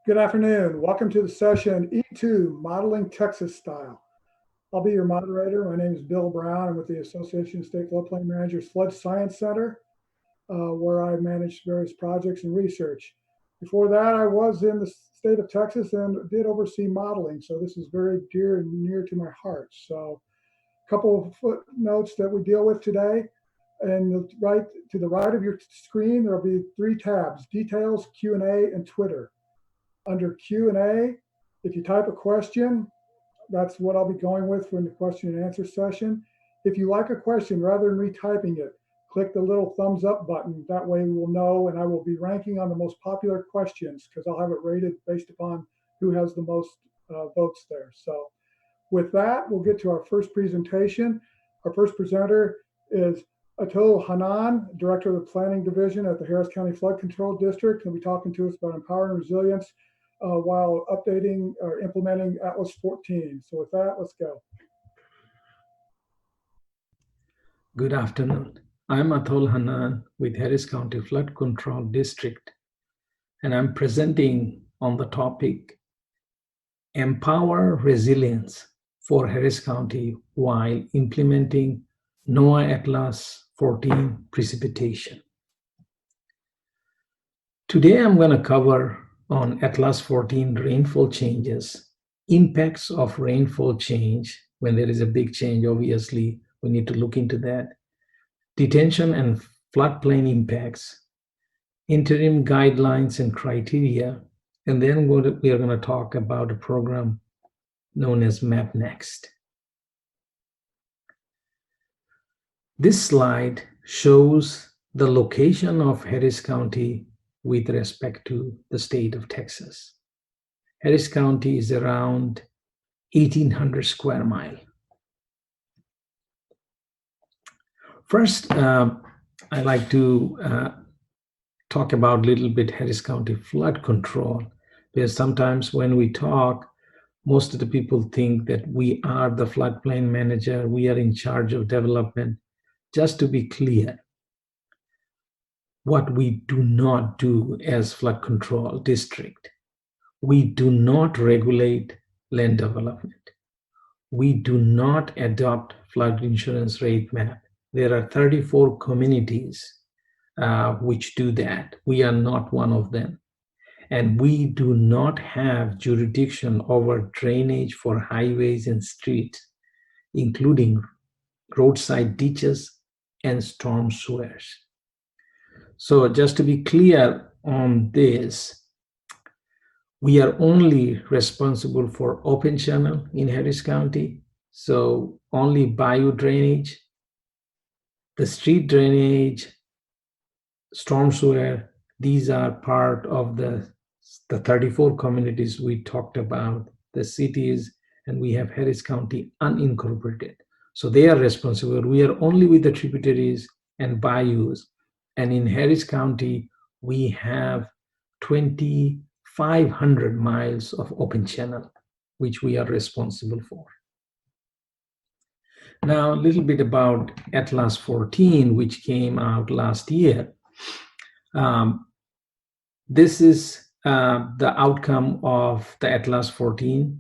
Good afternoon. Welcome to the session E2, Modeling Texas Style. I'll be your moderator. My name is Bill Brown. I'm with the Association of State Floodplain Managers Flood Science Center, where I manage various projects and research. Before that, I was in the state of Texas and did oversee modeling. So this is very dear and near to my heart. So a couple of footnotes that we deal with today. And to the right of your screen, there'll be 3 tabs: Details, Q&A, and Twitter. Under Q&A, if you type a question, that's what I'll be going with for the question and answer session. If you like a question, rather than retyping it, click the little thumbs up button. That way we'll know, and I will be ranking on the most popular questions because I'll have it rated based upon who has the most votes there. So with that, we'll get to our first presentation. Our first presenter is Ataul Hannan, Director of the Planning Division at the Harris County Flood Control District. He'll be talking to us about empowering resilience while updating or implementing Atlas 14. So with that, let's go. Good afternoon. I'm Ataul Hannan with Harris County Flood Control District, and I'm presenting on the topic Empower Resilience for Harris County while implementing NOAA Atlas 14 Precipitation. Today I'm going to cover on Atlas 14 rainfall changes, impacts of rainfall change. When there is a big change, obviously we need to look into that. Detention and floodplain impacts, interim guidelines and criteria, and then we are going to talk about a program known as Map Next. This slide shows the location of Harris County with respect to the state of Texas. Harris County is around 1,800 square miles. First, I like to talk about a little bit Harris County flood control, because sometimes when we talk, most of the people think that we are the floodplain manager, we are in charge of development. Just to be clear, what we do not do as flood control district, we do not regulate land development. We do not adopt flood insurance rate map. There are 34 communities which do that. We are not one of them. And we do not have jurisdiction over drainage for highways and streets, including roadside ditches and storm sewers. So just to be clear on this, we are only responsible for open channel in Harris County. So only bayou drainage, the street drainage, storm sewer, these are part of the 34 communities we talked about, the cities, and we have Harris County unincorporated. So they are responsible. We are only with the tributaries and bayous. And in Harris County, we have 2,500 miles of open channel, which we are responsible for. Now, a little bit about Atlas 14, which came out last year. This is the outcome of the Atlas 14.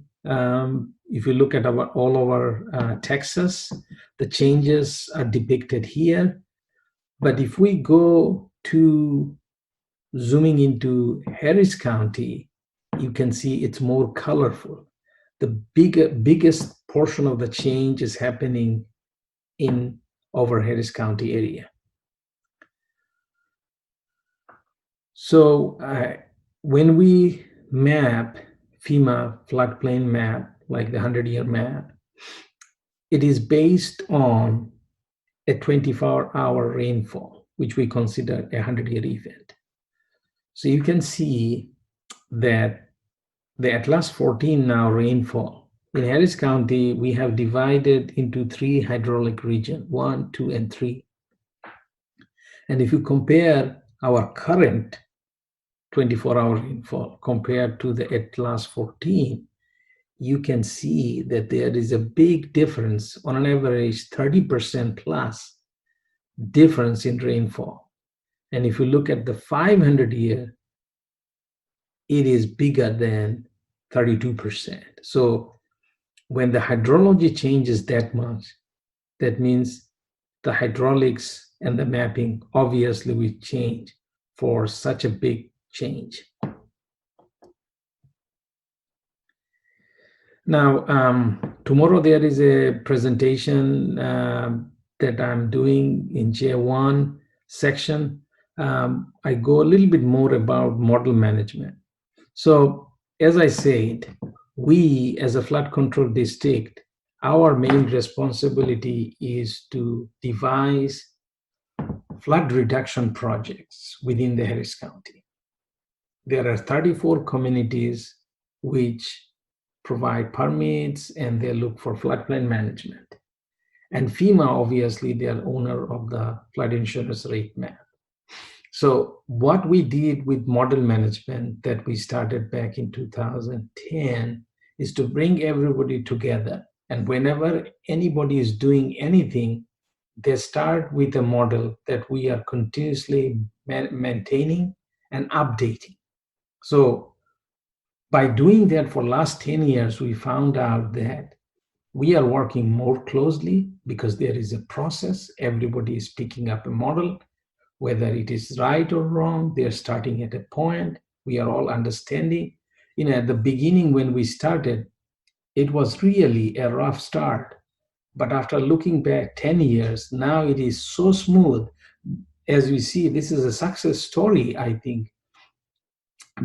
If you look at all over Texas, the changes are depicted here. But if we go to zooming into Harris County, you can see it's more colorful. The biggest portion of the change is happening in over Harris County area. So when we map FEMA floodplain map, like the 100-year map, it is based on a 24-hour rainfall, which we consider a 100-year event. So you can see that the Atlas 14 now rainfall. In Harris County, we have divided into 3 hydraulic regions, 1, 2, and 3. And if you compare our current 24-hour rainfall compared to the Atlas 14, you can see that there is a big difference, on an average 30% plus difference in rainfall. And if you look at the 500-year it is bigger than 32%. So when the hydrology changes that much, that means the hydraulics and the mapping obviously will change for such a big change. Now, tomorrow there is a presentation that I'm doing in J1 section. I go a little bit more about model management. So as I said, we as a flood control district, our main responsibility is to devise flood reduction projects within the Harris County. There are 34 communities which provide permits and they look for floodplain management. And FEMA, obviously, they are owner of the flood insurance rate map. So what we did with model management that we started back in 2010 is to bring everybody together. And whenever anybody is doing anything, they start with a model that we are continuously maintaining and updating. So by doing that for last 10 years, we found out that we are working more closely because there is a process. Everybody is picking up a model. Whether it is right or wrong, they're starting at a point. We are all understanding. At the beginning when we started, it was really a rough start. But after looking back 10 years, now it is so smooth. As we see, this is a success story, I think,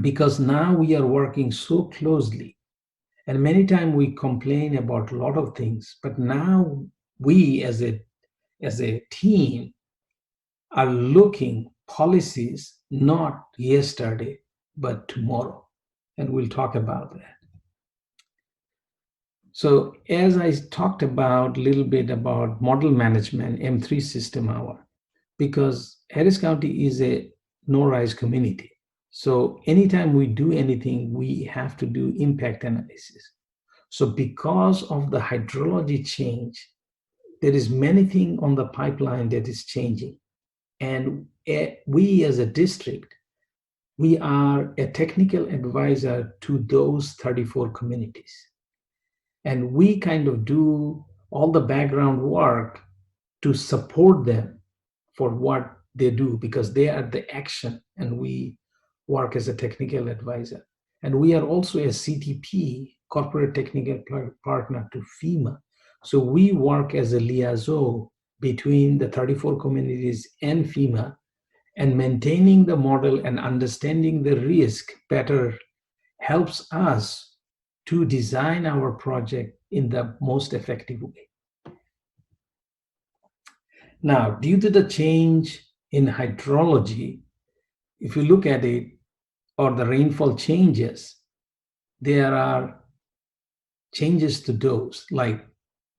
because now we are working so closely. And many times we complain about a lot of things, but now we as a team are looking policies not yesterday, but tomorrow. And we'll talk about that. So as I talked about a little bit about model management, M3 system hour, because Harris County is a no-rise community. So anytime we do anything, we have to do impact analysis. So because of the hydrology change, there is many things on the pipeline that is changing. And we as a district, we are a technical advisor to those 34 communities. And we kind of do all the background work to support them for what they do because they are the action and we work as a technical advisor. And we are also a CTP, corporate technical partner to FEMA. So we work as a liaison between the 34 communities and FEMA, and maintaining the model and understanding the risk better helps us to design our project in the most effective way. Now, due to the change in hydrology, if you look at it, or the rainfall changes, there are changes to those, like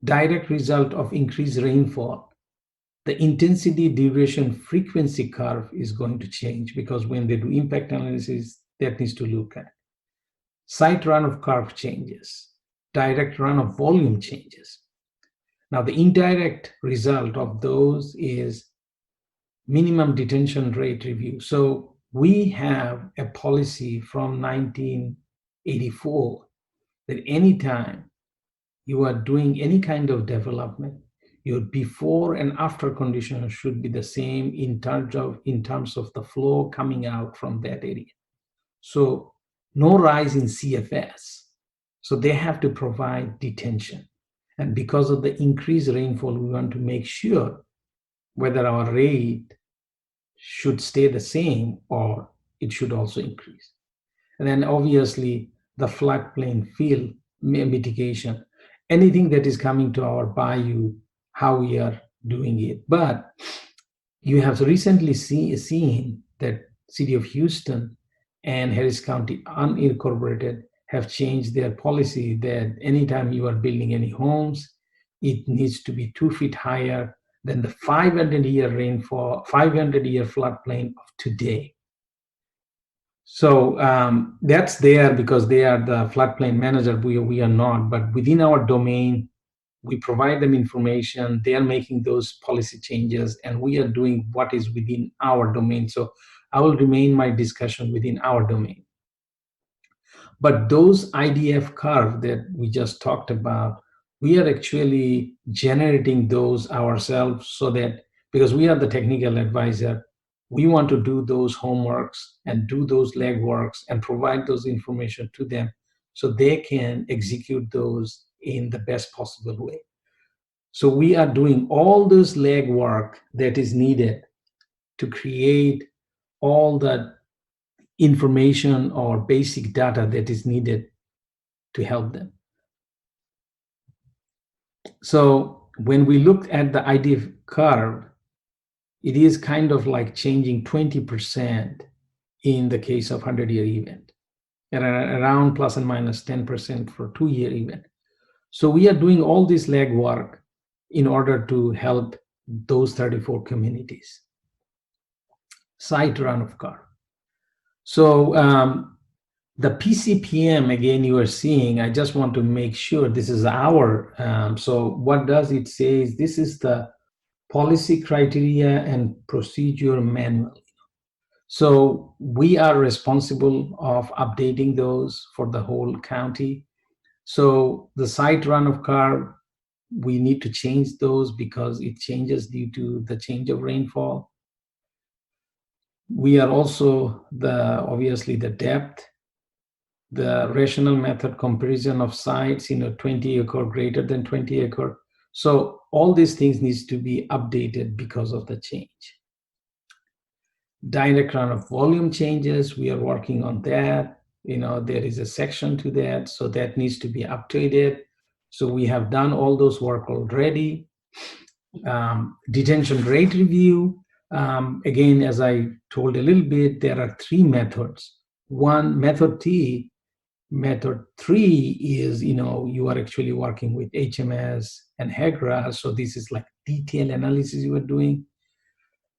direct result of increased rainfall. The intensity, duration, frequency curve is going to change because when they do impact analysis, that needs to look at. Site runoff curve changes, direct runoff volume changes. Now, the indirect result of those is minimum detention rate review. So we have a policy from 1984 that anytime you are doing any kind of development, your before and after conditions should be the same in terms of the flow coming out from that area. So no rise in CFS. So they have to provide detention. And because of the increased rainfall, we want to make sure whether our rate should stay the same or it should also increase. And then obviously the floodplain field mitigation, anything that is coming to our bayou, how we are doing it. But you have recently seen that City of Houston and Harris County unincorporated have changed their policy that anytime you are building any homes, it needs to be 2 feet higher than the 500-year rainfall, 500-year floodplain of today. So that's there because they are the floodplain manager. We are not, but within our domain, we provide them information. They are making those policy changes, and we are doing what is within our domain. So I will remain my discussion within our domain. But those IDF curve that we just talked about, we are actually generating those ourselves so that, because we are the technical advisor, we want to do those homeworks and do those legworks and provide those information to them so they can execute those in the best possible way. So we are doing all this legwork that is needed to create all the information or basic data that is needed to help them. So when we look at the IDF curve, it is kind of like changing 20% in the case of 100-year event, and around plus and minus 10% for 2-year event. So we are doing all this legwork in order to help those 34 communities. Site runoff curve. So the PCPM, again, you are seeing, I just want to make sure this is our, so what does it say is this is the policy criteria and procedure manual. So we are responsible of updating those for the whole county. So the site runoff curve, we need to change those because it changes due to the change of rainfall. We are also obviously the depth, the rational method comparison of sites, 20 acre greater than 20 acre. So all these things needs to be updated because of the change. Direct runoff volume changes, we are working on that. There is a section to that, so that needs to be updated. So we have done all those work already. Detention rate review. Again, as I told a little bit, there are 3 methods. One, method T. Method 3 is, you are actually working with HMS and HEC-RAS. So this is like detailed analysis you are doing.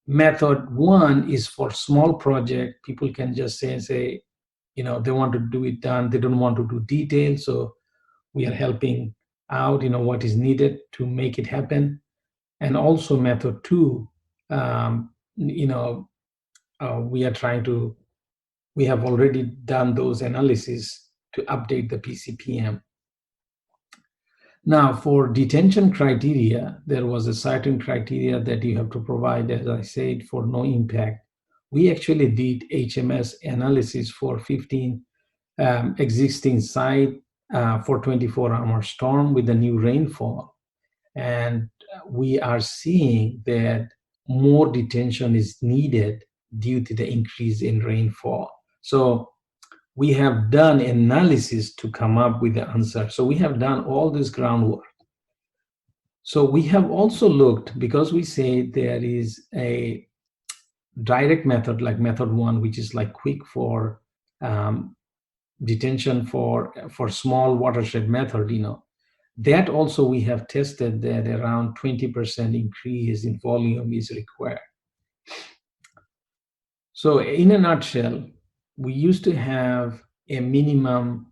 Method 1 is for small project. People can just say, they want to do it done. They don't want to do detail. So we are helping out, what is needed to make it happen. And also method 2, we have already done those analyses to update the PCPM. Now, for detention criteria, there was a certain criteria that you have to provide, as I said, for no impact. We actually did HMS analysis for 15 existing site for 24-hour storm with the new rainfall. And we are seeing that more detention is needed due to the increase in rainfall. So we have done analysis to come up with the answer. So we have done all this groundwork. So we have also looked, because we say there is a direct method like method 1, which is like quick for detention for small watershed method, that also we have tested that around 20% increase in volume is required. So in a nutshell, we used to have a minimum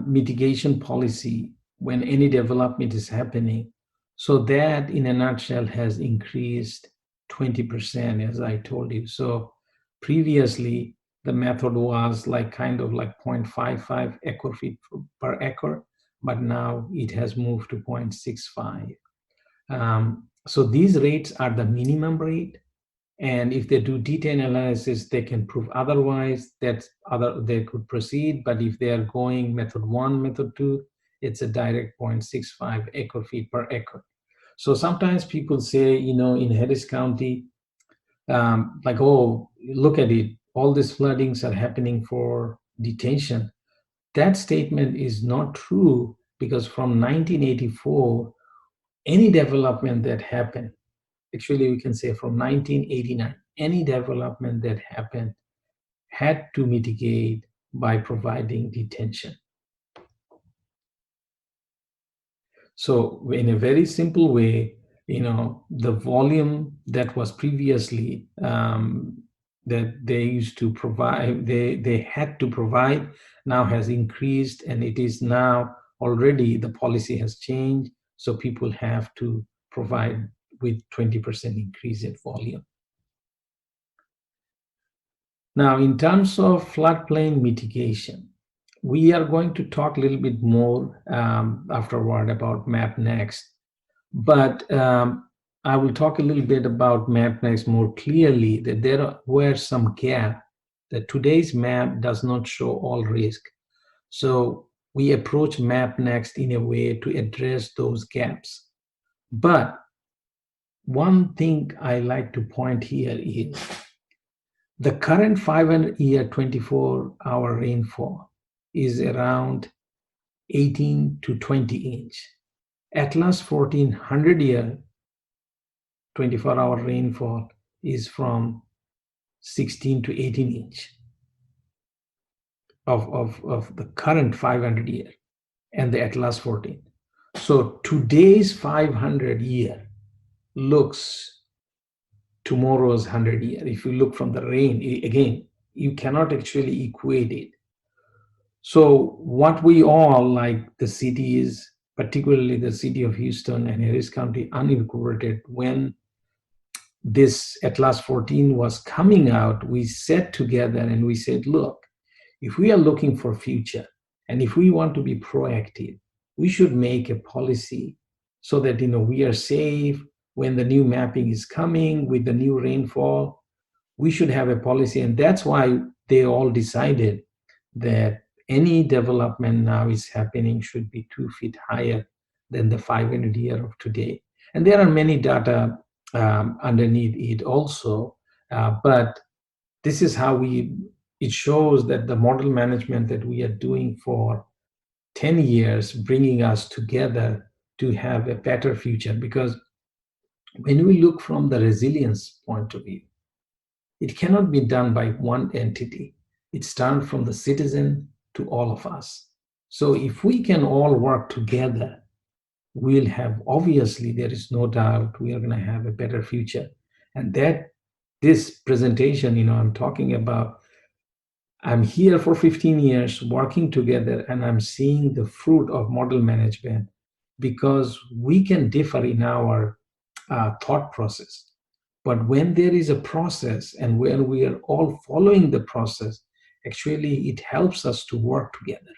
mitigation policy when any development is happening. So that in a nutshell has increased 20%, as I told you. So previously, the method was kind of like 0.55 acre feet per acre, but now it has moved to 0.65. So these rates are the minimum rate. And if they do detailed analysis, they can prove otherwise. They could proceed. But if they are going method 1, method 2, it's a direct 0.65 acre feet per acre. So sometimes people say, in Harris County, oh, look at it, all these floodings are happening for detention. That statement is not true, because from 1984, any development that happened, actually we can say from 1989, any development that happened had to mitigate by providing detention. So in a very simple way, the volume that was previously that they used to provide, they had to provide, now has increased, and it is now already the policy has changed. So people have to provide with 20% increase in volume. Now, in terms of floodplain mitigation, we are going to talk a little bit more afterward about MapNext, but I will talk a little bit about MapNext more clearly, that there were some gaps, that today's map does not show all risk. So we approach MapNext in a way to address those gaps. But one thing I like to point here is the current 500-year 24-hour rainfall is around 18 to 20 inch. Atlas 1400-year 24-hour rainfall is from 16 to 18 inch of the current 500-year and the Atlas 14. So today's 500-year looks tomorrow's 100-year. If you look from the rain, again, you cannot actually equate it. So what we all, like the cities, particularly the city of Houston and Harris County unincorporated, when this Atlas 14 was coming out, we sat together and we said, look, if we are looking for future and if we want to be proactive, we should make a policy so that we are safe when the new mapping is coming with the new rainfall. We should have a policy, and that's why they all decided that any development now is happening should be 2 feet higher than the 500-year of today. And there are many data underneath it also, but this is how it shows that the model management that we are doing for 10 years, bringing us together to have a better future. Because when we look from the resilience point of view, it cannot be done by one entity. It starts from the citizen to all of us. So if we can all work together, we'll have, obviously, there is no doubt we are going to have a better future. And that this presentation, I'm talking about, I'm here for 15 years working together, and I'm seeing the fruit of model management, because we can differ in our thought process. But when there is a process and when we are all following the process, actually it helps us to work together.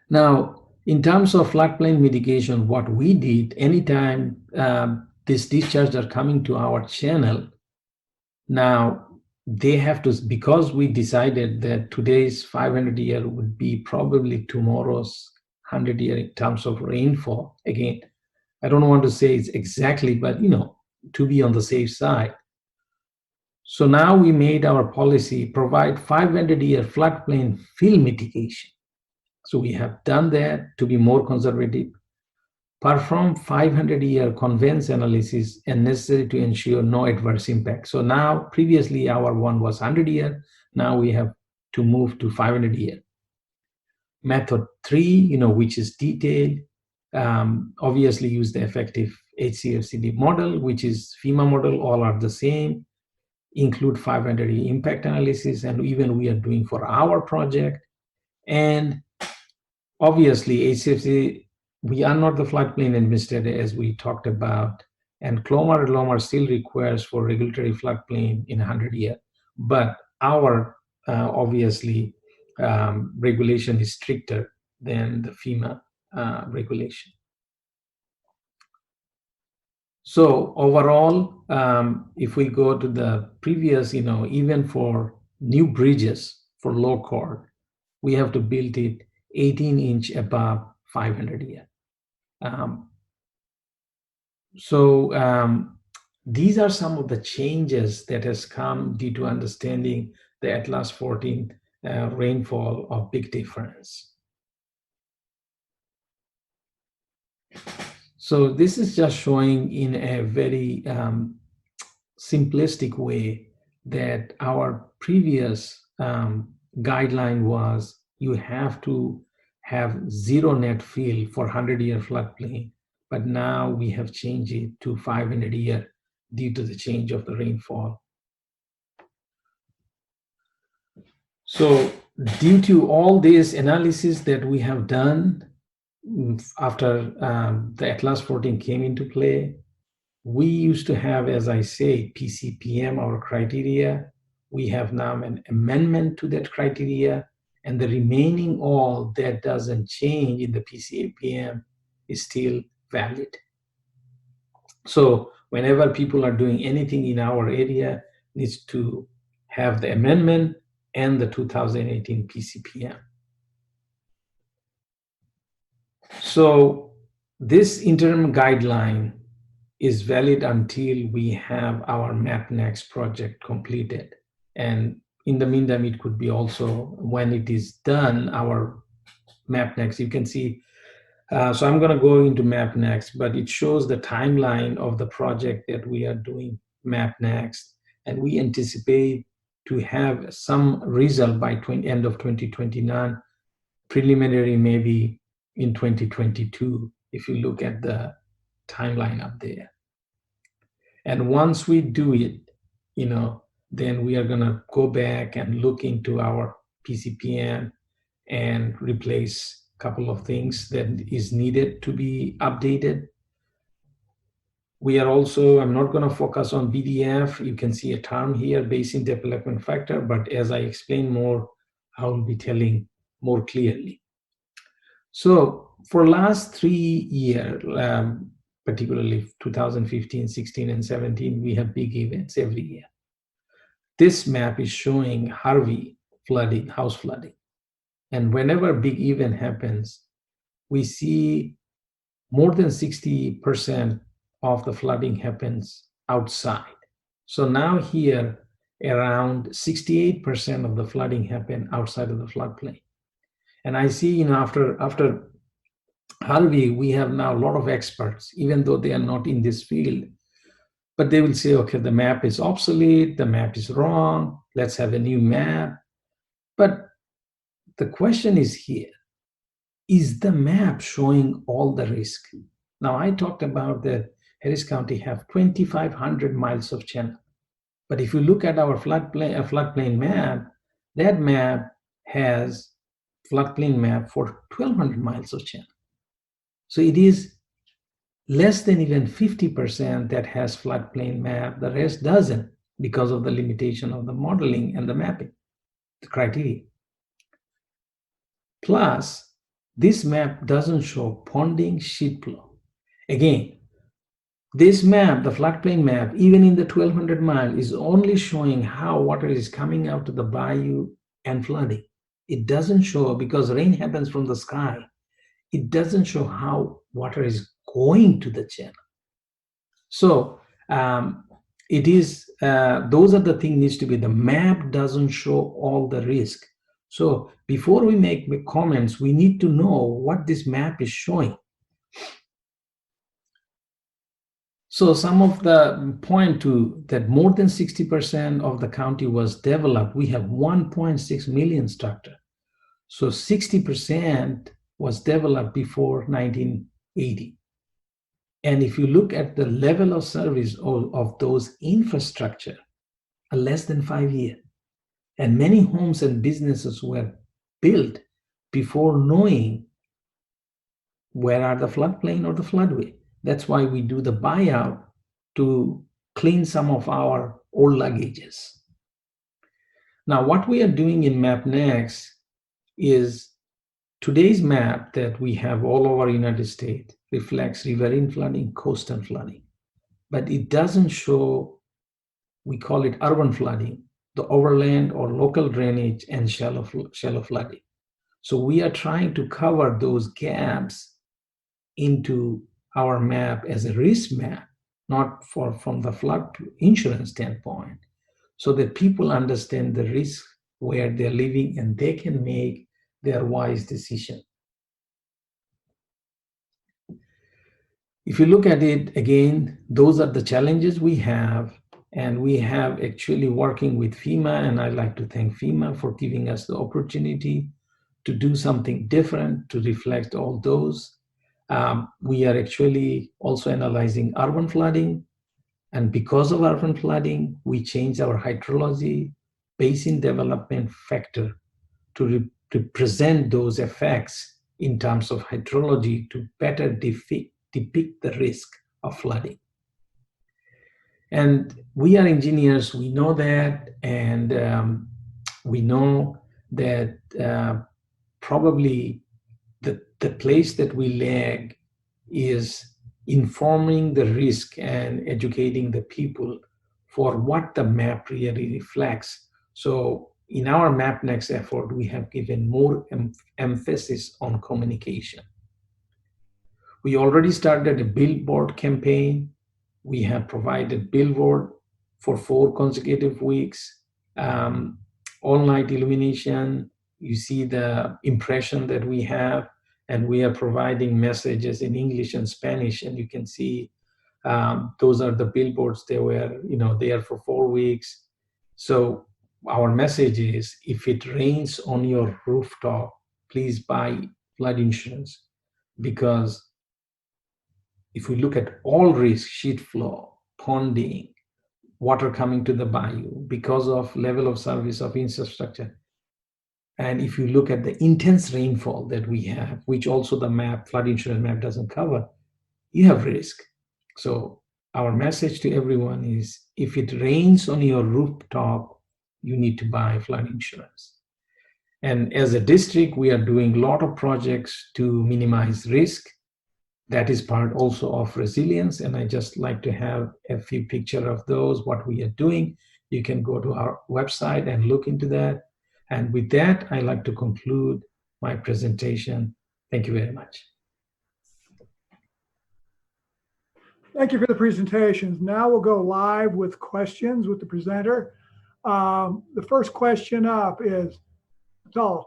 Now, in terms of floodplain mitigation, what we did, anytime these discharges are coming to our channel, now they have to, because we decided that today's 500-year would be probably tomorrow's 100-year in terms of rainfall. Again, I don't want to say it's exactly, but to be on the safe side. So now we made our policy provide 500-year floodplain fill mitigation. So we have done that to be more conservative. Perform 500-year conveyance analysis and necessary to ensure no adverse impact. So now, previously our one was 100-year. Now we have to move to 500-year. Method 3, which is detailed, obviously use the effective HCFCD model, which is FEMA model, all are the same, include 500-year impact analysis, and even we are doing for our project. And obviously HCFCD, we are not the floodplain administrator, as we talked about, and LOMAR still requires for regulatory floodplain in 100-year, but our obviously regulation is stricter than the FEMA regulation. So overall, if we go to the previous, even for new bridges for low chord, we have to build it 18 inch above 500-year. These are some of the changes that has come due to understanding the Atlas 14 rainfall of big difference. So this is just showing in a very simplistic way that our previous guideline was you have to have zero net fill for 100-year floodplain, but now we have changed it to 500-year due to the change of the rainfall. So due to all this analysis that we have done after the Atlas 14 came into play, we used to have, as I say, PCPM, our criteria. We have now an amendment to that criteria, and the remaining all that doesn't change in the PCAPM is still valid. So whenever people are doing anything in our area, needs to have the amendment and the 2018 PCPM. So this interim guideline is valid until we have our MapNext project completed. And in the meantime, it could be also when it is done, our MapNext, you can see. So I'm going to go into MapNext, but it shows the timeline of the project that we are doing MapNext. And we anticipate to have some result by end of 2029, preliminary maybe in 2022, if you look at the timeline up there. And once we do it, then we are going to go back and look into our PCPM and replace a couple of things that is needed to be updated. We are also, I'm not going to focus on BDF. You can see a term here, Basin Development Factor, but as I explain more, I will be telling more clearly. So for last 3 years, particularly 2015, 16, and 17, we have big events every year. This map is showing Harvey flooding, house flooding. And whenever a big event happens, we see more than 60% of the flooding happens outside. So now here, around 68% of the flooding happened outside of the floodplain. And I see, after Harvey, we have now a lot of experts, even though they are not in this field, but they will say, okay, the map is obsolete, the map is wrong, let's have a new map. But the question is here, is the map showing all the risk? Now, I talked about that Harris County have 2,500 miles of channel. But if you look at our floodplain map, that map has floodplain map for 1,200 miles of channel. So it is less than even 50% that has floodplain map. The rest doesn't because of the limitation of the modeling and the mapping, the criteria. Plus, this map doesn't show ponding, sheet flow. Again, this map, the floodplain map, even in the 1,200 mile, is only showing how water is coming out to the bayou and flooding. It doesn't show, because rain happens from the sky, it doesn't show how water is going to the channel. So it is, those are the things needs to be, the map doesn't show all the risk. So before we make comments, we need to know what this map is showing. So some of the point to that more than 60% of the county was developed. We have 1.6 million structure. So 60% was developed before 1980. And if you look at the level of service of those infrastructure, less than 5 years. And many homes and businesses were built before knowing where are the floodplain or the floodway. That's why we do the buyout to clean some of our old luggages. Now, what we are doing in MapNext is today's map that we have all over United States reflects riverine flooding, coastal flooding, but it doesn't show, we call it urban flooding, the overland or local drainage and shallow flooding. So we are trying to cover those gaps into our map as a risk map, not from the flood insurance standpoint, so that people understand the risk where they're living and they can make their wise decision. If you look at it again, those are the challenges we have, and we have actually working with FEMA, and I'd like to thank FEMA for giving us the opportunity to do something different to reflect all those. We are actually also analyzing urban flooding, and because of urban flooding, we changed our hydrology basin development factor to represent those effects in terms of hydrology to better depict the risk of flooding. And we are engineers, we know that, and we know that probably the place that we lag is informing the risk and educating the people for what the map really reflects. So in our MapNext effort, we have given more emphasis on communication. We already started a billboard campaign. We have provided billboard for 4 consecutive weeks, all-night illumination. You see the impression that we have, and we are providing messages in English and Spanish, and you can see those are the billboards. They were, there for 4 weeks. So our message is, if it rains on your rooftop, please buy flood insurance, because if we look at all risk, sheet flow, ponding, water coming to the bayou because of level of service of infrastructure. And if you look at the intense rainfall that we have, which also the flood insurance map doesn't cover, you have risk. So our message to everyone is, if it rains on your rooftop, you need to buy flood insurance. And as a district, we are doing a lot of projects to minimize risk. That is part also of resilience. And I just like to have a few pictures of those, what we are doing. You can go to our website and look into that. And with that, I like to conclude my presentation. Thank you very much. Thank you for the presentations. Now we'll go live with questions with the presenter. The first question up is, Ataul,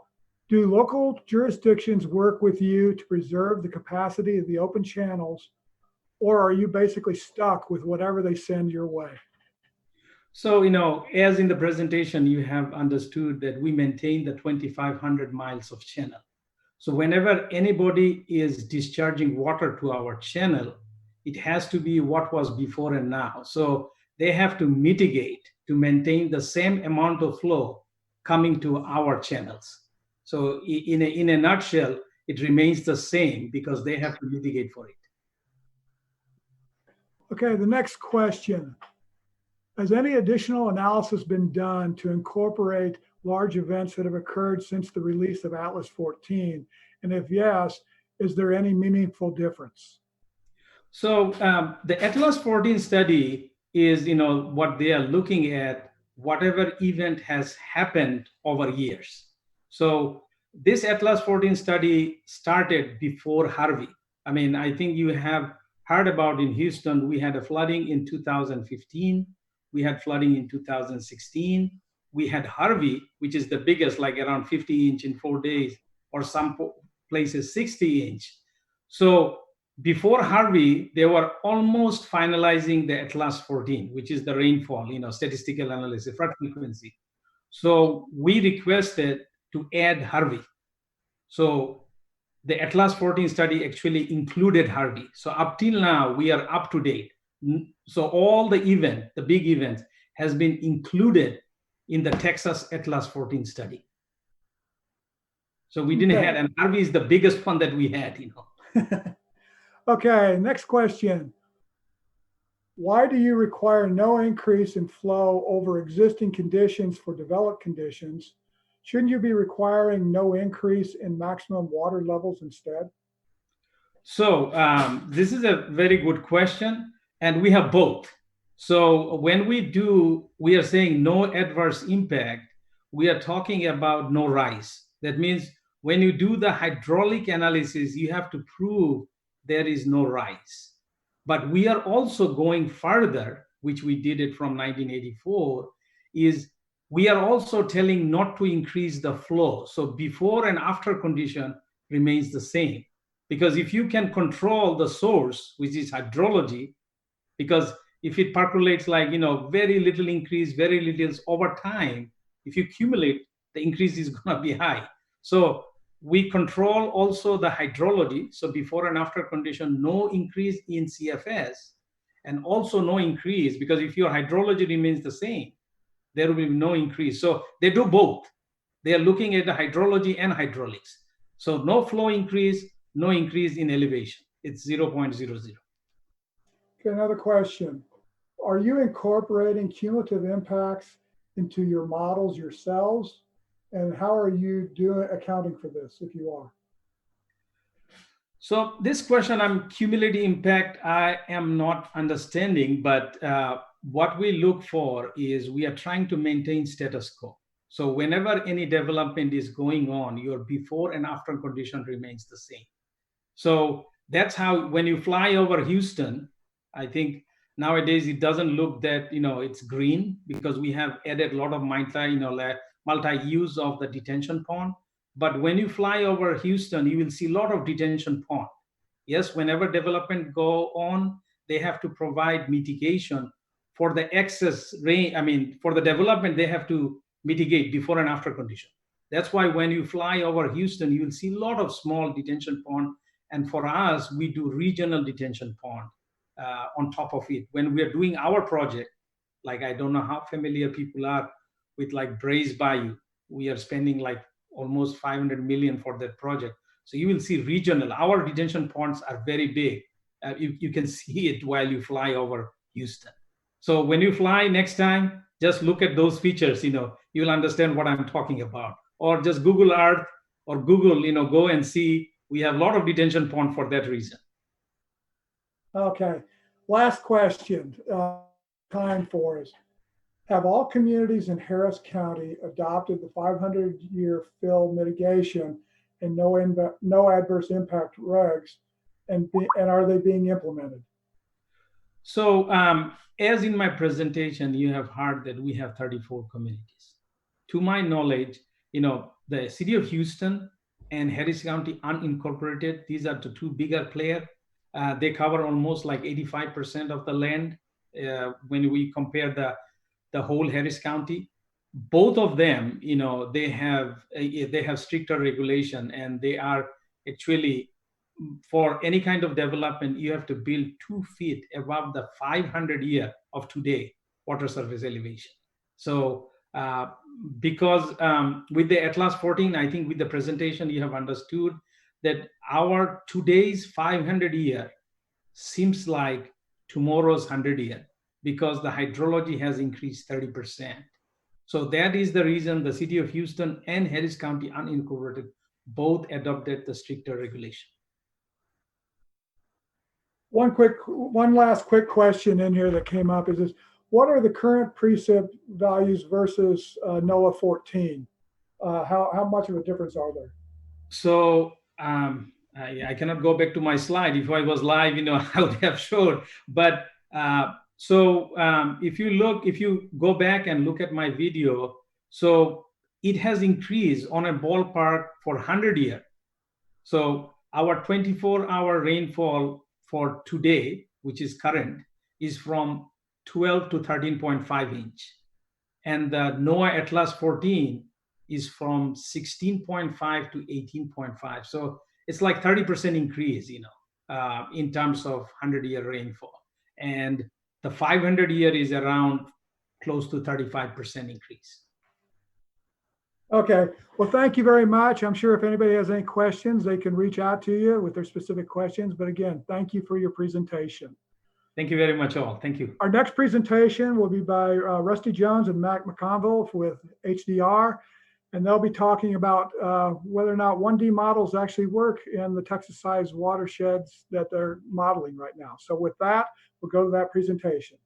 do local jurisdictions work with you to preserve the capacity of the open channels, or are you basically stuck with whatever they send your way? So, as in the presentation, you have understood that we maintain the 2,500 miles of channel. So whenever anybody is discharging water to our channel, it has to be what was before and now. So they have to mitigate to maintain the same amount of flow coming to our channels. So in a nutshell, it remains the same because they have to mitigate for it. Okay, the next question. Has any additional analysis been done to incorporate large events that have occurred since the release of Atlas 14? And if yes, is there any meaningful difference? So the Atlas 14 study is, what they are looking at, whatever event has happened over years. So this Atlas 14 study started before Harvey. I mean, I think you have heard about in Houston, we had a flooding in 2015. We had flooding in 2016. We had Harvey, which is the biggest, like around 50 inch in 4 days, or some places 60 inch. So before Harvey, they were almost finalizing the Atlas 14, which is the rainfall, statistical analysis, flood frequency. So we requested to add Harvey. So the Atlas 14 study actually included Harvey. So up till now, we are up to date. So all the big events has been included in the Texas Atlas 14 study. So we didn't have, and Harvey is the biggest one that we had, Okay, next question. Why do you require no increase in flow over existing conditions for developed conditions? Shouldn't you be requiring no increase in maximum water levels instead? So this is a very good question, and we have both. So when we are saying no adverse impact, we are talking about no rise. That means when you do the hydraulic analysis, you have to prove there is no rise. But we are also going further, which we did it from 1984, is we are also telling not to increase the flow. So before and after condition remains the same. Because if you can control the source, which is hydrology, because if it percolates like, very little increase, very little over time, if you accumulate, the increase is going to be high. So we control also the hydrology. So before and after condition, no increase in CFS, and also no increase, because if your hydrology remains the same, there will be no increase. So they do both. They are looking at the hydrology and hydraulics. So no flow increase, no increase in elevation. It's 0.00. Okay, another question. are you incorporating cumulative impacts into your models yourselves? And how are you accounting for this if you are? So this question on cumulative impact, I am not understanding, but what we look for is we are trying to maintain status quo. So whenever any development is going on, your before and after condition remains the same. So that's how, when you fly over Houston, I think nowadays it doesn't look that, it's green, because we have added a lot of multi-use of the detention pond. But when you fly over Houston, you will see a lot of detention pond. Yes, whenever development go on, they have to provide mitigation for the excess rain. I mean, for the development, they have to mitigate before and after condition. That's why when you fly over Houston, you will see a lot of small detention pond. And for us, we do regional detention pond on top of it. When we are doing our project, like, I don't know how familiar people are with like Braze Bayou. We are spending like almost 500 million for that project. So you will see regional. Our detention ponds are very big. You can see it while you fly over Houston. So when you fly next time, just look at those features. You'll understand what I'm talking about. Or just Google Earth or Google. Go and see. We have a lot of detention pond for that reason. Okay. Last question. Time for us. Have all communities in Harris County adopted the 500-year fill mitigation and no adverse impact regs, and are they being implemented? So as in my presentation, you have heard that we have 34 communities. To my knowledge, the city of Houston and Harris County unincorporated, these are the two bigger players. They cover almost like 85% of the land when we compare the whole Harris County. Both of them, they have stricter regulation, and they are actually, for any kind of development, you have to build 2 feet above the 500-year of today water surface elevation. So because with the Atlas 14, I think with the presentation you have understood that our today's 500-year seems like tomorrow's 100-year, because the hydrology has increased 30%. So that is the reason the city of Houston and Harris County unincorporated both adopted the stricter regulation. One last quick question in here that came up is this: what are the current precip values versus NOAA 14? How much of a difference are there? So I cannot go back to my slide. If I was live, I would have showed. But if you go back and look at my video, so it has increased on a ballpark for 100 years. So our 24-hour rainfall for today, which is current, is from 12 to 13.5 inch. And the NOAA Atlas 14 is from 16.5 to 18.5. So it's like 30% increase, in terms of 100-year rainfall. And the 500-year is around close to 35% increase. Okay. Well, thank you very much. I'm sure if anybody has any questions, they can reach out to you with their specific questions. But again, thank you for your presentation. Thank you very much, all. Thank you. Our next presentation will be by Rusty Jones and Matt McConville with HDR, and they'll be talking about whether or not 1D models actually work in the Texas-sized watersheds that they're modeling right now. So with that, we'll go to that presentation.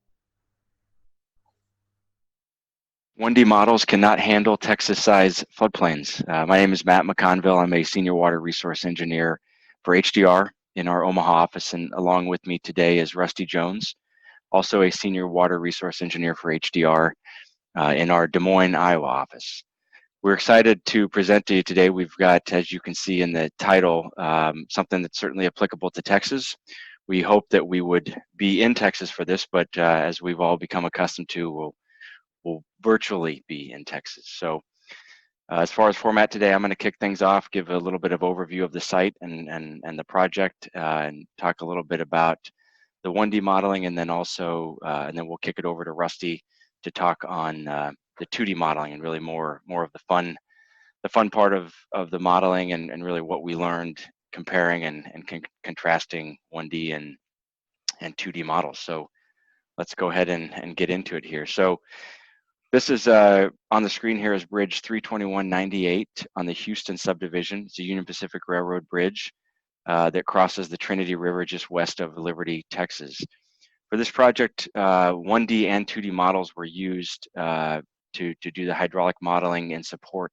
1D models cannot handle Texas-sized floodplains. My name is Matt McConville. I'm a senior water resource engineer for HDR in our Omaha office, and along with me today is Rusty Jones, also a senior water resource engineer for HDR in our Des Moines, Iowa office. We're excited to present to you today. We've got, as you can see in the title, something that's certainly applicable to Texas. We hope that we would be in Texas for this, but as we've all become accustomed to, we'll virtually be in Texas. So as far as format today, I'm going to kick things off, give a little bit of overview of the site and the project, and talk a little bit about the 1D modeling, and then also, and then we'll kick it over to Rusty to talk on the 2D modeling and really more of the fun part of the modeling and really what we learned comparing and contrasting 1D and 2D models. So let's go ahead and get into it here. So this is on the screen here is Bridge 32198 on the Houston subdivision. It's a Union Pacific Railroad bridge that crosses the Trinity River just west of Liberty, Texas. For this project, 1D and 2D models were used to do the hydraulic modeling in support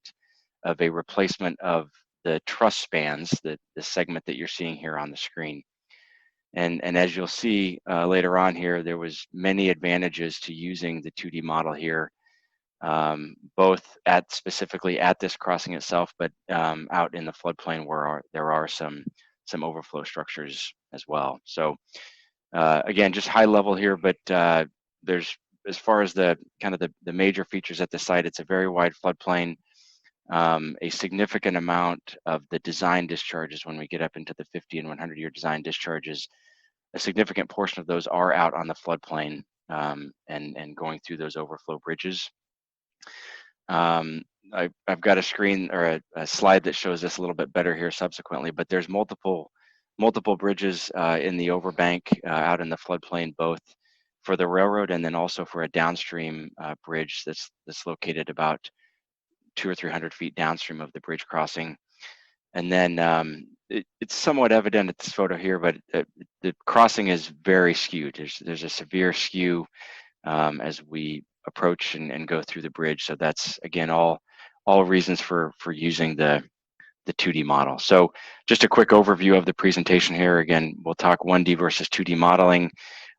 of a replacement of the truss spans, the segment that you're seeing here on the screen. And as you'll see later on here, there was many advantages to using the 2D model here, both specifically at this crossing itself, but out in the floodplain where there are some overflow structures as well. So again, just high level here, but there's, as far as the kind of the major features at the site, it's a very wide floodplain. A significant amount of the design discharges, when we get up into the 50 and 100-year design discharges, a significant portion of those are out on the floodplain and going through those overflow bridges. I've got a screen or a slide that shows this a little bit better here subsequently, but there's multiple bridges in the overbank out in the floodplain, both for the railroad and then also for a downstream bridge that's located about 200 or 300 feet downstream of the bridge crossing. And then it's somewhat evident at this photo here, but the crossing is very skewed. There's a severe skew as we approach and go through the bridge. So that's, again, all reasons for using the 2D model. So just a quick overview of the presentation here. Again, we'll talk 1D versus 2D modeling.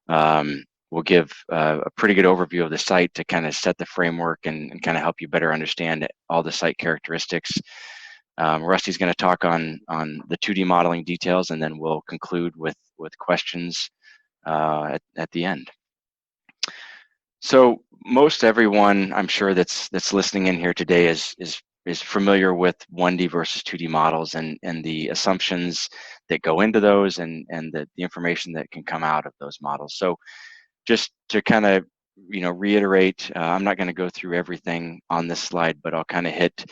We'll give a pretty good overview of the site to kind of set the framework and kind of help you better understand all the site characteristics. Rusty's going to talk on the 2D modeling details, and then we'll conclude with questions at the end. So most everyone, I'm sure, that's listening in here today is familiar with 1D versus 2D models and the assumptions that go into those and the information that can come out of those models. So just to kind of reiterate, I'm not going to go through everything on this slide, but I'll kind of hit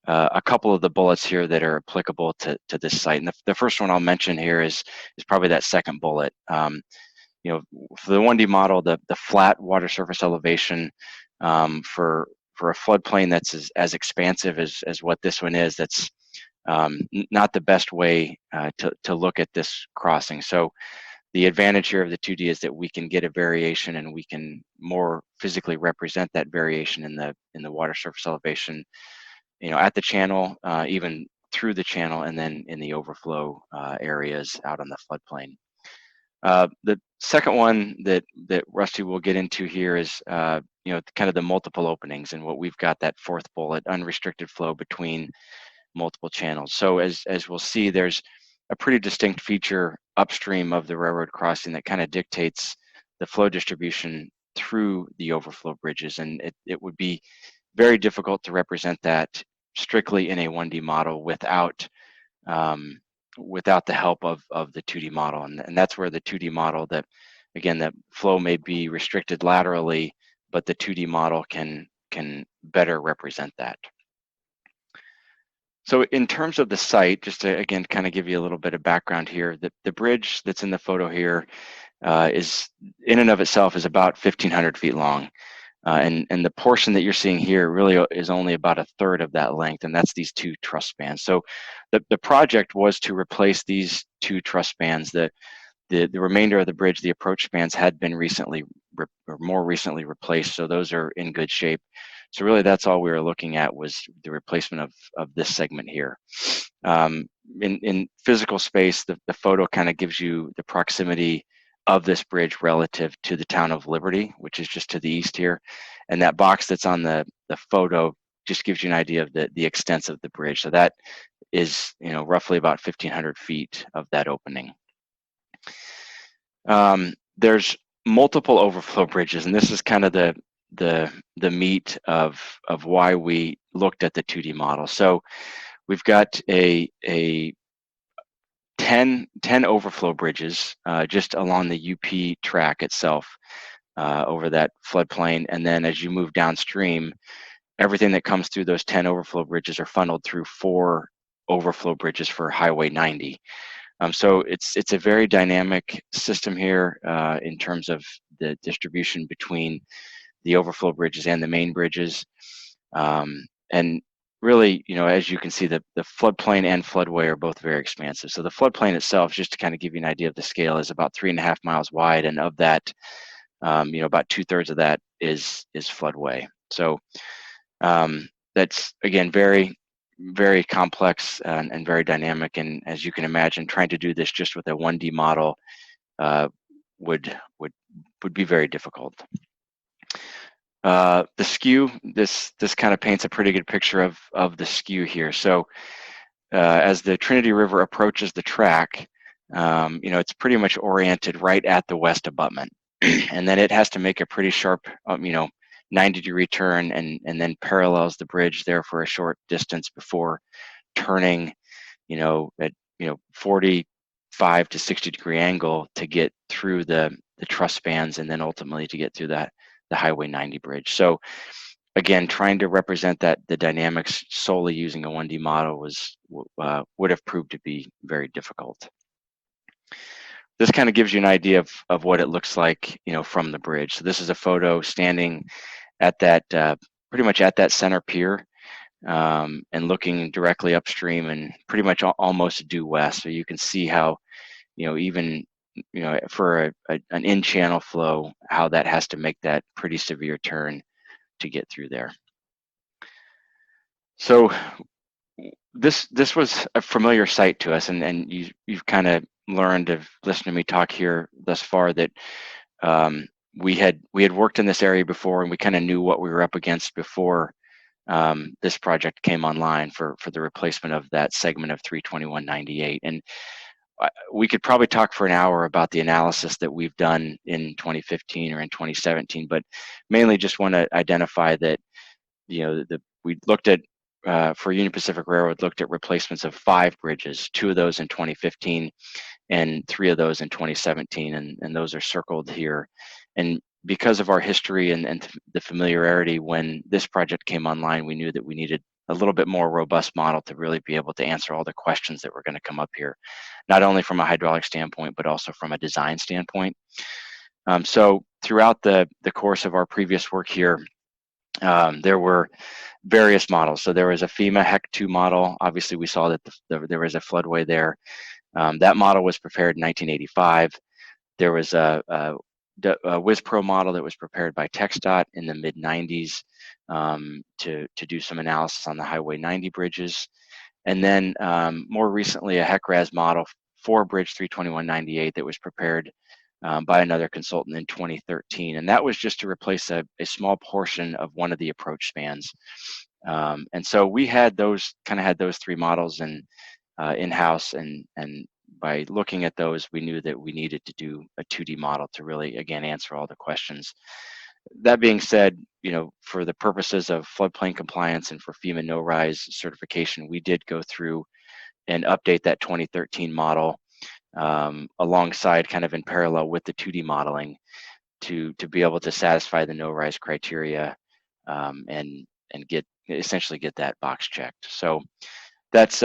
a couple of the bullets here that are applicable to this site. And the first one I'll mention here is probably that second bullet. For the 1D model, the flat water surface elevation for a floodplain that's as expansive as what this one is, that's not the best way to look at this crossing. So the advantage here of the 2D is that we can get a variation and we can more physically represent that variation in the water surface elevation, at the channel, even through the channel, and then in the overflow areas out on the floodplain. The second one that Rusty will get into here is kind of the multiple openings, and what we've got, that fourth bullet, unrestricted flow between multiple channels. So as we'll see, there's a pretty distinct feature upstream of the railroad crossing that kind of dictates the flow distribution through the overflow bridges, and it would be very difficult to represent that strictly in a 1D model without the help of the 2D model. And that's where the 2D model, that again, the flow may be restricted laterally, but the 2D model can better represent that. So in terms of the site, just to again kind of give you a little bit of background here, the bridge that's in the photo here is in and of itself is about 1,500 feet long. And the portion that you're seeing here really is only about a third of that length, and that's these two truss spans. So the project was to replace these two truss spans. The remainder of the bridge, the approach spans, had been more recently replaced, so those are in good shape. So really that's all we were looking at, was the replacement of this segment here. In physical space, the photo kind of gives you the proximity of this bridge relative to the town of Liberty, which is just to the east here. And that box that's on the photo just gives you an idea of the extent of the bridge. So that is, roughly about 1,500 feet of that opening. There's multiple overflow bridges, and this is kind of the meat of why we looked at the 2D model. So we've got a 10 overflow bridges just along the UP track itself over that floodplain. And then as you move downstream, everything that comes through those 10 overflow bridges are funneled through 4 overflow bridges for Highway 90. So it's a very dynamic system here in terms of the distribution between the overflow bridges and the main bridges. And really, as you can see, the floodplain and floodway are both very expansive. So the floodplain itself, just to kind of give you an idea of the scale, is about 3.5 miles wide, and of that, about 2/3 of that is floodway. So that's, again, very, very complex and very dynamic. And as you can imagine, trying to do this just with a 1D model would be very difficult. The skew, this kind of paints a pretty good picture of the skew here. So as the Trinity River approaches the track, it's pretty much oriented right at the west abutment. And then it has to make a pretty sharp, 90-degree turn, and then parallels the bridge there for a short distance before turning, at 45 to 60-degree angle to get through the truss spans, and then ultimately to get through the Highway 90 bridge. So again, trying to represent the dynamics solely using a 1D model would have proved to be very difficult. This kind of gives you an idea of what it looks like, from the bridge. So this is a photo standing at that, pretty much at that center pier, and looking directly upstream and pretty much almost due west. So you can see how, even, for an in-channel flow, how that has to make that pretty severe turn to get through there. So this was a familiar sight to us, and you've kind of learned of listening to me talk here thus far that we had worked in this area before, and we kind of knew what we were up against before this project came online for the replacement of that segment of 321/98. And we could probably talk for an hour about the analysis that we've done in 2015 or in 2017, but mainly just want to identify that, we looked at, for Union Pacific Railroad, looked at replacements of 5 bridges, 2 of those in 2015 and 3 of those in 2017, and those are circled here. And because of our history and the familiarity, when this project came online, we knew that we needed a little bit more robust model to really be able to answer all the questions that were going to come up here, not only from a hydraulic standpoint, but also from a design standpoint. So throughout the course of our previous work here, there were various models. So there was a FEMA HEC-2 model. Obviously, we saw that there was a floodway there. That model was prepared in 1985. There was a WISPRO model that was prepared by TxDOT in the mid-90s to do some analysis on the Highway 90 bridges. And then more recently, a HEC-RAS model for Bridge 321/98 that was prepared by another consultant in 2013. And that was just to replace a small portion of one of the approach spans. And so we had those 3 models in-house, and by looking at those, we knew that we needed to do a 2D model to really, again, answer all the questions. That being said, for the purposes of floodplain compliance and for FEMA NOAA certification, we did go through and update that 2013 model alongside, kind of in parallel with the 2D modeling, to be able to satisfy the NOAA criteria and essentially get that box checked. So that's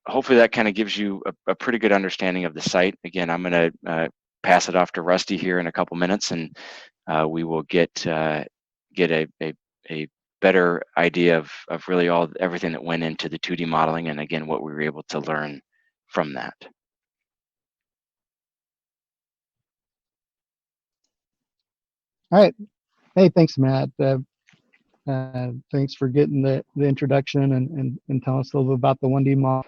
hopefully that kind of gives you a pretty good understanding of the site. Again, I'm going to pass it off to Rusty here in a couple minutes, and we will get a better idea of really everything that went into the 2D modeling, and again, what we were able to learn from that. All right. Hey, thanks, Matt. Thanks for getting the introduction and telling us a little bit about the 1D model.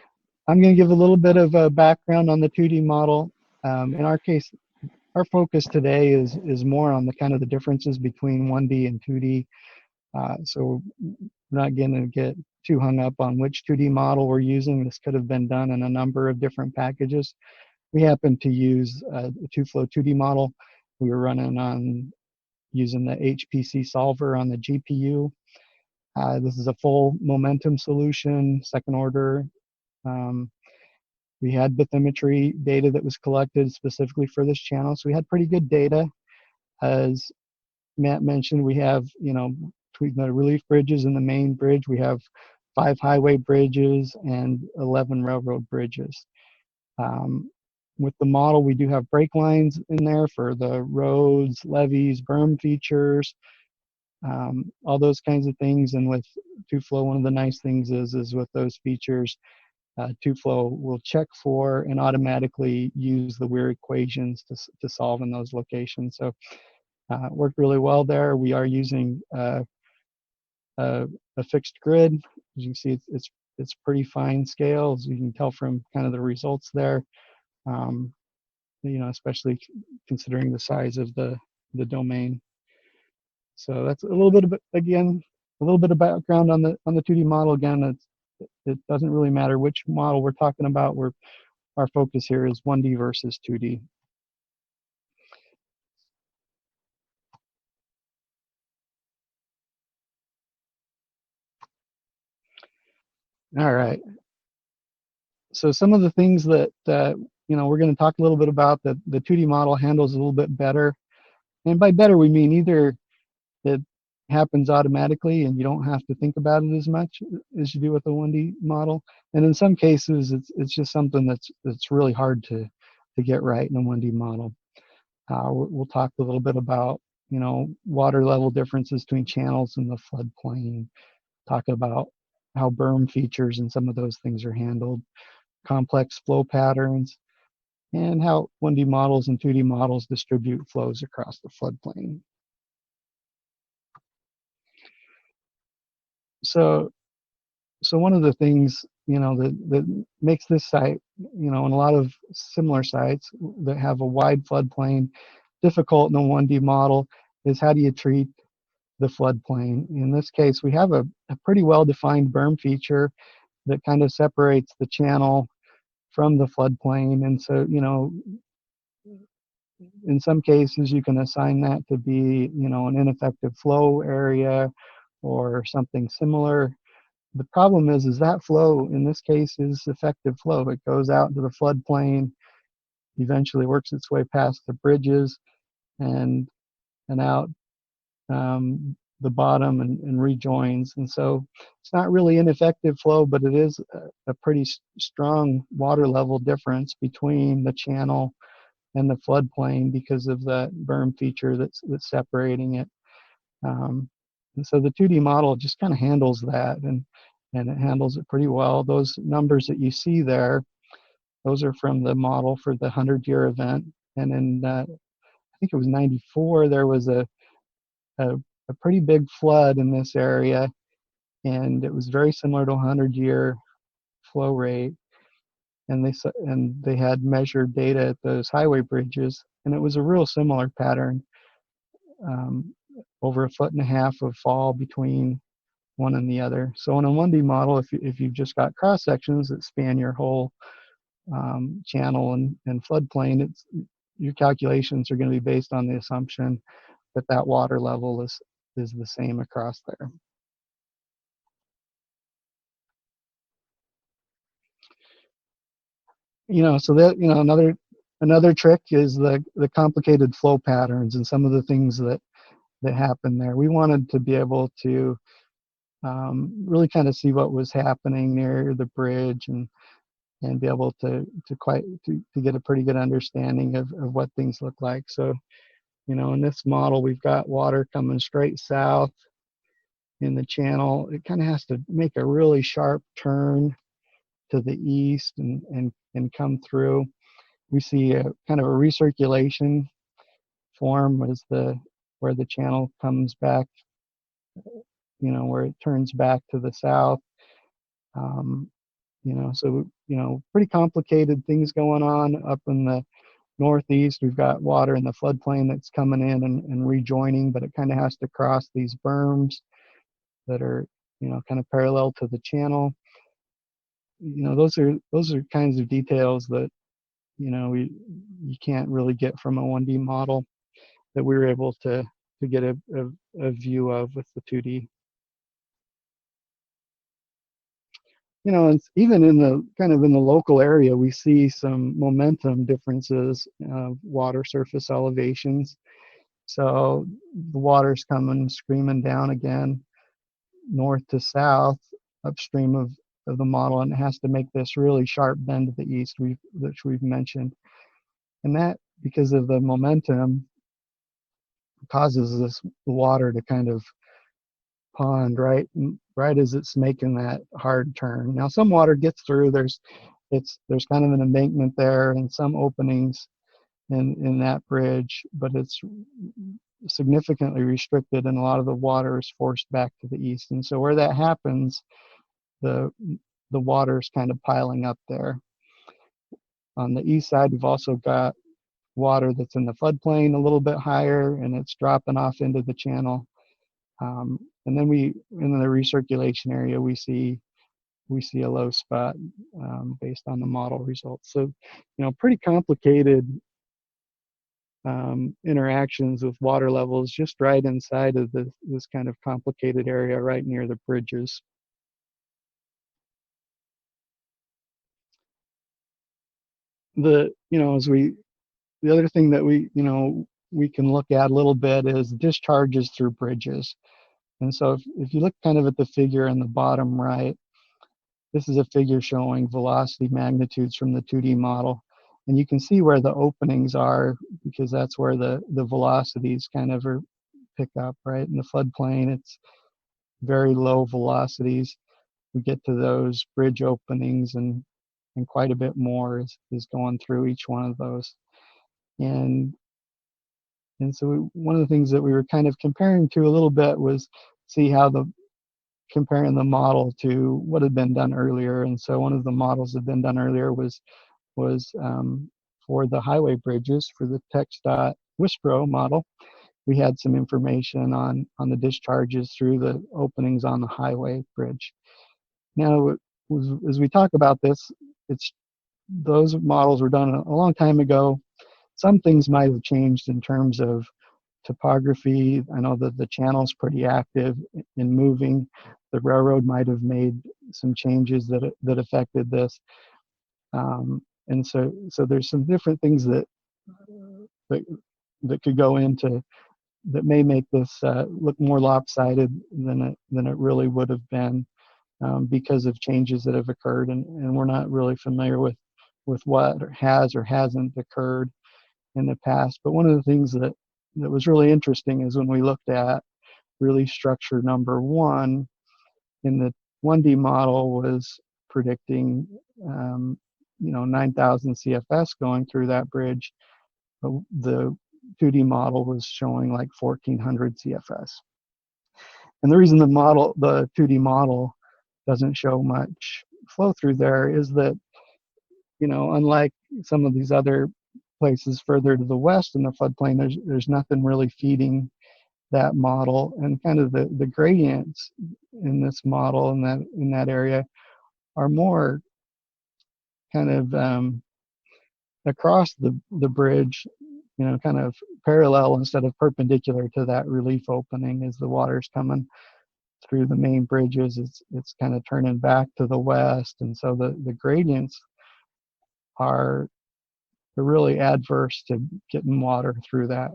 I'm going to give a little bit of a background on the 2D model. In our case, our focus today is more on the kind of the differences between 1D and 2D. So we're not going to get too hung up on which 2D model we're using. This could have been done in a number of different packages. We happen to use a 2-flow 2D model. We were running on using the HPC solver on the GPU. This is a full momentum solution, second order. We had bathymetry data that was collected specifically for this channel, so we had pretty good data. As Matt mentioned, we have, between the relief bridges and the main bridge, we have 5 highway bridges and 11 railroad bridges. with the model, we do have break lines in there for the roads, levees, berm features, all those kinds of things. And with TwoFlow, one of the nice things is with those features, TwoFlow will check for and automatically use the WIR equations to solve in those locations. So it worked really well there. We are using a fixed grid. As you can see, it's pretty fine scale, as you can tell from kind of the results there. Especially considering the size of the domain. So that's a little bit of, again, a little bit of background on the 2D model. Again, it doesn't really matter which model we're talking about. Our focus here is 1D versus 2D. All right. So some of the things that we're going to talk a little bit about that the 2D model handles a little bit better. And by better, we mean either it happens automatically and you don't have to think about it as much as you do with the 1D model. And in some cases, it's just something that's really hard to get right in a 1D model. We'll talk a little bit about, water level differences between channels and the floodplain, talk about how berm features and some of those things are handled, complex flow patterns, and how 1D models and 2D models distribute flows across the floodplain. So one of the things, that makes this site, and a lot of similar sites that have a wide floodplain difficult in a 1D model is how do you treat the floodplain? In this case, we have a pretty well-defined berm feature that kind of separates the channel from the floodplain. And so, in some cases, you can assign that to be, an ineffective flow area or something similar. The problem is that flow, in this case, is effective flow. It goes out into the floodplain, eventually works its way past the bridges and out the bottom and rejoins. And so it's not really ineffective flow, but it is a pretty strong water level difference between the channel and the floodplain because of that berm feature that's separating it. And so the 2D model just kind of handles that, and it handles it pretty well. Those numbers that you see there, those are from the model for the 100-year event. And in, I think it was 94, there was a pretty big flood in this area, and it was very similar to a 100-year flow rate. And they had measured data at those highway bridges, and it was a real similar pattern. Over 1.5 feet of fall between one and the other. So in a 1D model, if you've just got cross sections that span your whole channel and floodplain, your calculations are going to be based on the assumption that water level is the same across there. So that another trick is the complicated flow patterns and some of the things that happen there. We wanted to be able to really kind of see what was happening near the bridge and be able to get a pretty good understanding of what things look like. So, in this model, we've got water coming straight south in the channel. It kind of has to make a really sharp turn to the east and come through. We see a kind of a recirculation form as where the channel comes back, where it turns back to the south. So pretty complicated things going on up in the northeast. We've got water in the floodplain that's coming in and rejoining, but it kind of has to cross these berms that are, kind of parallel to the channel. Those are kinds of details that, you can't really get from a 1D model that we were able to get a view of with the 2D. And even in the kind of in the local area, we see some momentum differences of water surface elevations. So the water's coming screaming down again, north to south, upstream of the model, and it has to make this really sharp bend to the east, which we've mentioned. And that, because of the momentum, causes this water to kind of pond right as it's making that hard turn. Now some water gets through. There's kind of an embankment there and some openings in that bridge, but it's significantly restricted, and a lot of the water is forced back to the east. And so where that happens, the water is kind of piling up there. On the east side, we've also got water that's in the floodplain a little bit higher, and it's dropping off into the channel. And then in the recirculation area, we see a low spot based on the model results. So, pretty complicated interactions with water levels just right inside of this kind of complicated area right near the bridges. The other thing that we can look at a little bit is discharges through bridges. And so if you look kind of at the figure in the bottom right, this is a figure showing velocity magnitudes from the 2D model. And you can see where the openings are, because that's where the velocities kind of pick up, right? In the floodplain, it's very low velocities. We get to those bridge openings, and quite a bit more is going through each one of those. And so one of the things that we were kind of comparing to a little bit was see how comparing the model to what had been done earlier. And so one of the models that had been done earlier was for the highway bridges, for the TxDOT WISPRO model. We had some information on the discharges through the openings on the highway bridge. Now, as we talk about this, those models were done a long time ago. Some things might have changed in terms of topography. I know that the channel's pretty active in moving. The railroad might have made some changes that affected this. And so there's some different things that could go into that may make this look more lopsided than it really would have been, because of changes that have occurred, and we're not really familiar with what has or hasn't occurred in the past. But one of the things that was really interesting is when we looked at release structure number 1 in the 1D model was predicting 9,000 CFS going through that bridge. The 2D model was showing like 1,400 CFS. And the reason the 2D model doesn't show much flow through there is that, unlike some of these other places further to the west in the floodplain, there's nothing really feeding that model, and kind of the gradients in this model in that area are more kind of across the bridge, kind of parallel instead of perpendicular to that relief opening. As the water's coming through the main bridges, it's kind of turning back to the west, and so the gradients are really adverse to getting water through that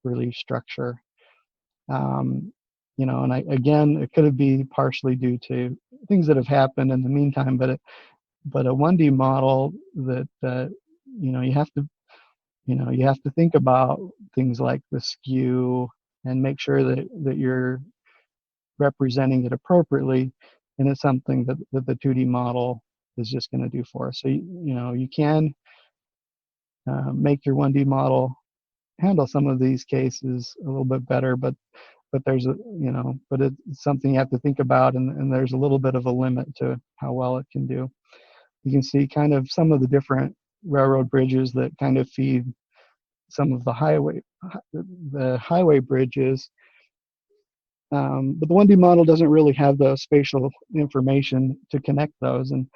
relief structure. And again, it could be partially due to things that have happened in the meantime, but a 1D model that you have to think about things like the skew and make sure that you're representing it appropriately, and it's something that the 2D model is just going to do for us. So you can make your 1D model handle some of these cases a little bit better, but there's but it's something you have to think about, and there's a little bit of a limit to how well it can do. You can see kind of some of the different railroad bridges that kind of feed some of the highway bridges. But the 1D model doesn't really have the spatial information to connect those. And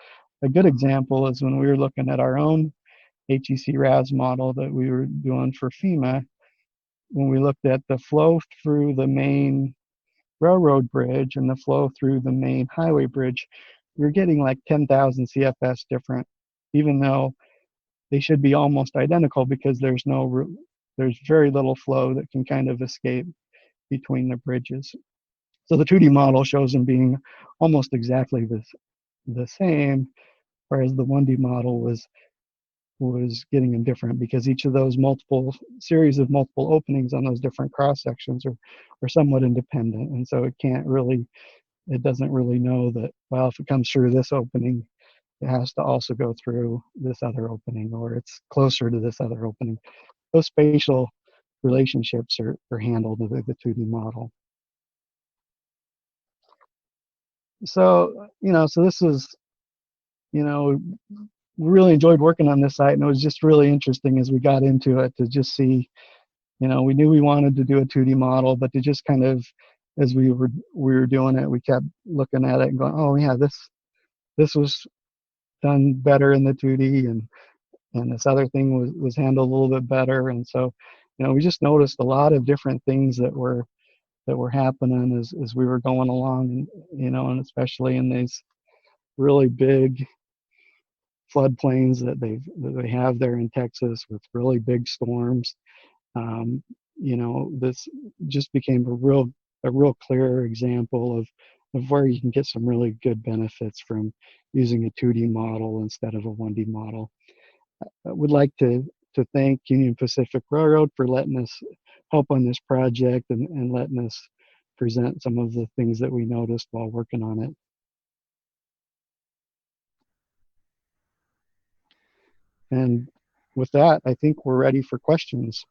a good example is when we were looking at our own HEC-RAS model that we were doing for FEMA. When we looked at the flow through the main railroad bridge and the flow through the main highway bridge, we're getting like 10,000 CFS different, even though they should be almost identical, because there's very little flow that can kind of escape between the bridges. So the 2D model shows them being almost exactly the same, whereas the 1D model was was getting indifferent, because each of those series of multiple openings on those different cross sections are somewhat independent, and so it doesn't really know that, well, if it comes through this opening, it has to also go through this other opening, or it's closer to this other opening. Those spatial relationships are handled with the 2D model. So, so this was, we really enjoyed working on this site, and it was just really interesting as we got into it to just see, we knew we wanted to do a 2D model, but to just kind of, as we were doing it, we kept looking at it and going, oh yeah, this was done better in the 2D, and this other thing was handled a little bit better. And so, we just noticed a lot of different things that were happening as we were going along, and especially in these really big floodplains that they have there in Texas with really big storms. This just became a real clear example of where you can get some really good benefits from using a 2D model instead of a 1D model. I would like to thank Union Pacific Railroad for letting us help on this project and letting us present some of the things that we noticed while working on it. And with that, I think we're ready for questions.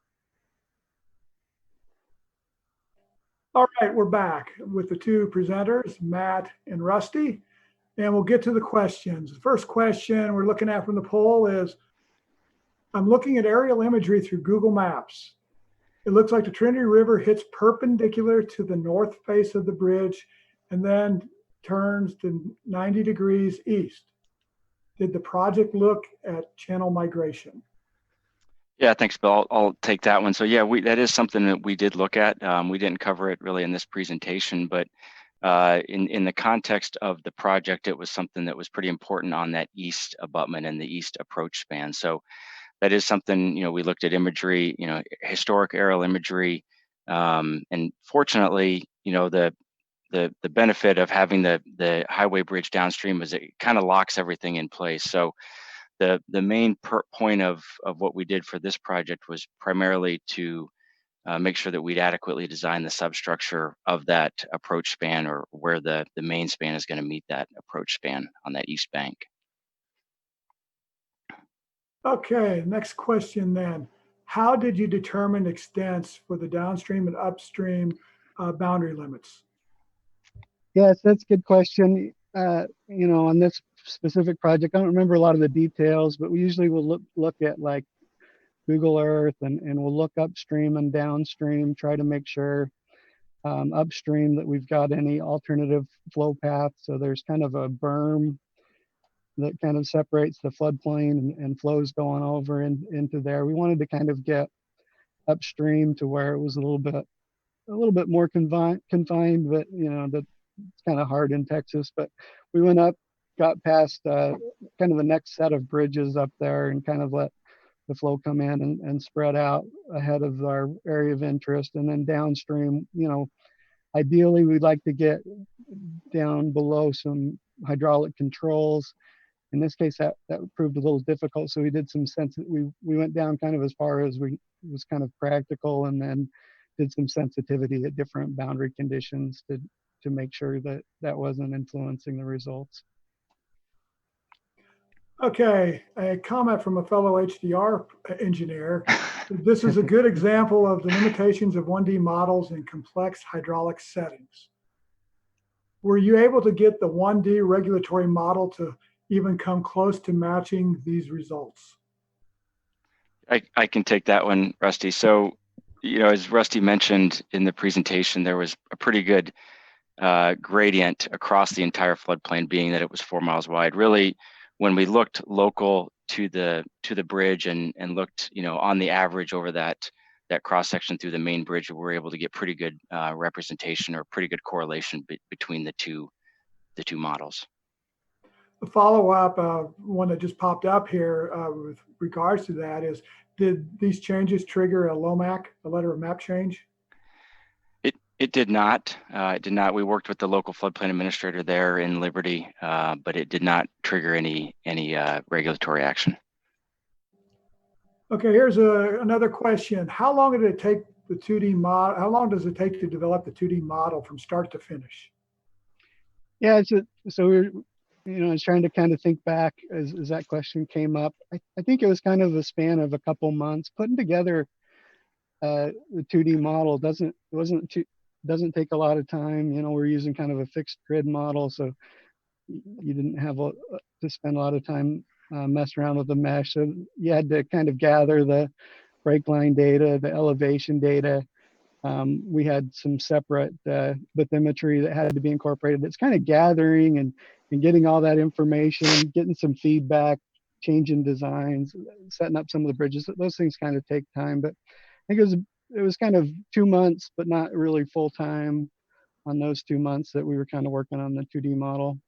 All right, we're back with the two presenters, Matt and Rusty, and we'll get to the questions. The first question we're looking at from the poll is, I'm looking at aerial imagery through Google Maps. It looks like the Trinity River hits perpendicular to the north face of the bridge and then turns to 90 degrees east. Did the project look at channel migration? Yeah, thanks, Bill. I'll take that one. So yeah, that is something that we did look at. We didn't cover it really in this presentation, but in the context of the project, it was something that was pretty important on that east abutment and the east approach span. So that is something, we looked at imagery, historic aerial imagery, and fortunately, the benefit of having the highway bridge downstream is it kind of locks everything in place. So the main point of what we did for this project was primarily to make sure that we'd adequately design the substructure of that approach span, or where the main span is going to meet that approach span on that east bank. Okay, next question then. How did you determine extents for the downstream and upstream boundary limits? Yes, that's a good question. On this specific project, I don't remember a lot of the details, but we usually will look at like Google Earth and we'll look upstream and downstream, try to make sure upstream that we've got any alternative flow path. So there's kind of a berm that kind of separates the floodplain and flows going over into there. We wanted to kind of get upstream to where it was a little bit more confined, but that's kind of hard in Texas. But we went up, got past kind of the next set of bridges up there, and kind of let the flow come in and spread out ahead of our area of interest. And then downstream, ideally we'd like to get down below some hydraulic controls. In this case, that proved a little difficult, so we did some we went down kind of as far as was kind of practical, and then did some sensitivity at different boundary conditions to make sure that wasn't influencing the results. Okay, a comment from a fellow HDR engineer. This is a good example of the limitations of 1D models in complex hydraulic settings. Were you able to get the 1D regulatory model to even come close to matching these results? I can take that one, Rusty. So, as Rusty mentioned in the presentation, there was a pretty good gradient across the entire floodplain, being that it was 4 miles wide. Really, when we looked local to the bridge and looked, on the average over that cross section through the main bridge, we were able to get pretty good representation, or pretty good correlation between the two models. The follow-up, one that just popped up here with regards to that is, did these changes trigger a LOMAC, a letter of map change? It did not. It did not. We worked with the local floodplain administrator there in Liberty, but it did not trigger any regulatory action. Okay, here's another question. How long did it take the 2D model? How long does it take to develop the 2D model from start to finish? Yeah, so we're, I was trying to kind of think back as that question came up. I think it was kind of a span of a couple months. Putting together the 2D model doesn't take a lot of time. We're using kind of a fixed grid model, so you didn't have to spend a lot of time messing around with the mesh. So you had to kind of gather the break line data, the elevation data. We had some separate bathymetry that had to be incorporated. It's kind of gathering and getting all that information, getting some feedback, changing designs, setting up some of the bridges. Those things kind of take time, but I think it was kind of 2 months, but not really full time on those 2 months that we were kind of working on the 2D model.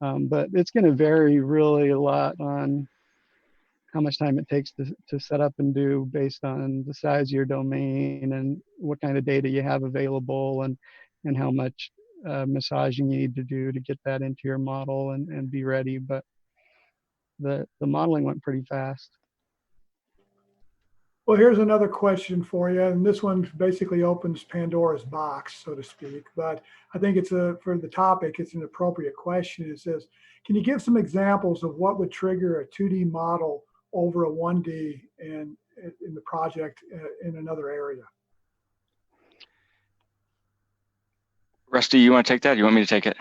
But it's going to vary really a lot on how much time it takes to set up and do based on the size of your domain and what kind of data you have available and how much massaging you need to do to get that into your model and be ready. But the modeling went pretty fast. Well, here's another question for you, and this one basically opens Pandora's box, so to speak, but I think for the topic, it's an appropriate question. It says, can you give some examples of what would trigger a 2D model over a 1D in the project in another area? Rusty, you want to take that? You want me to take it?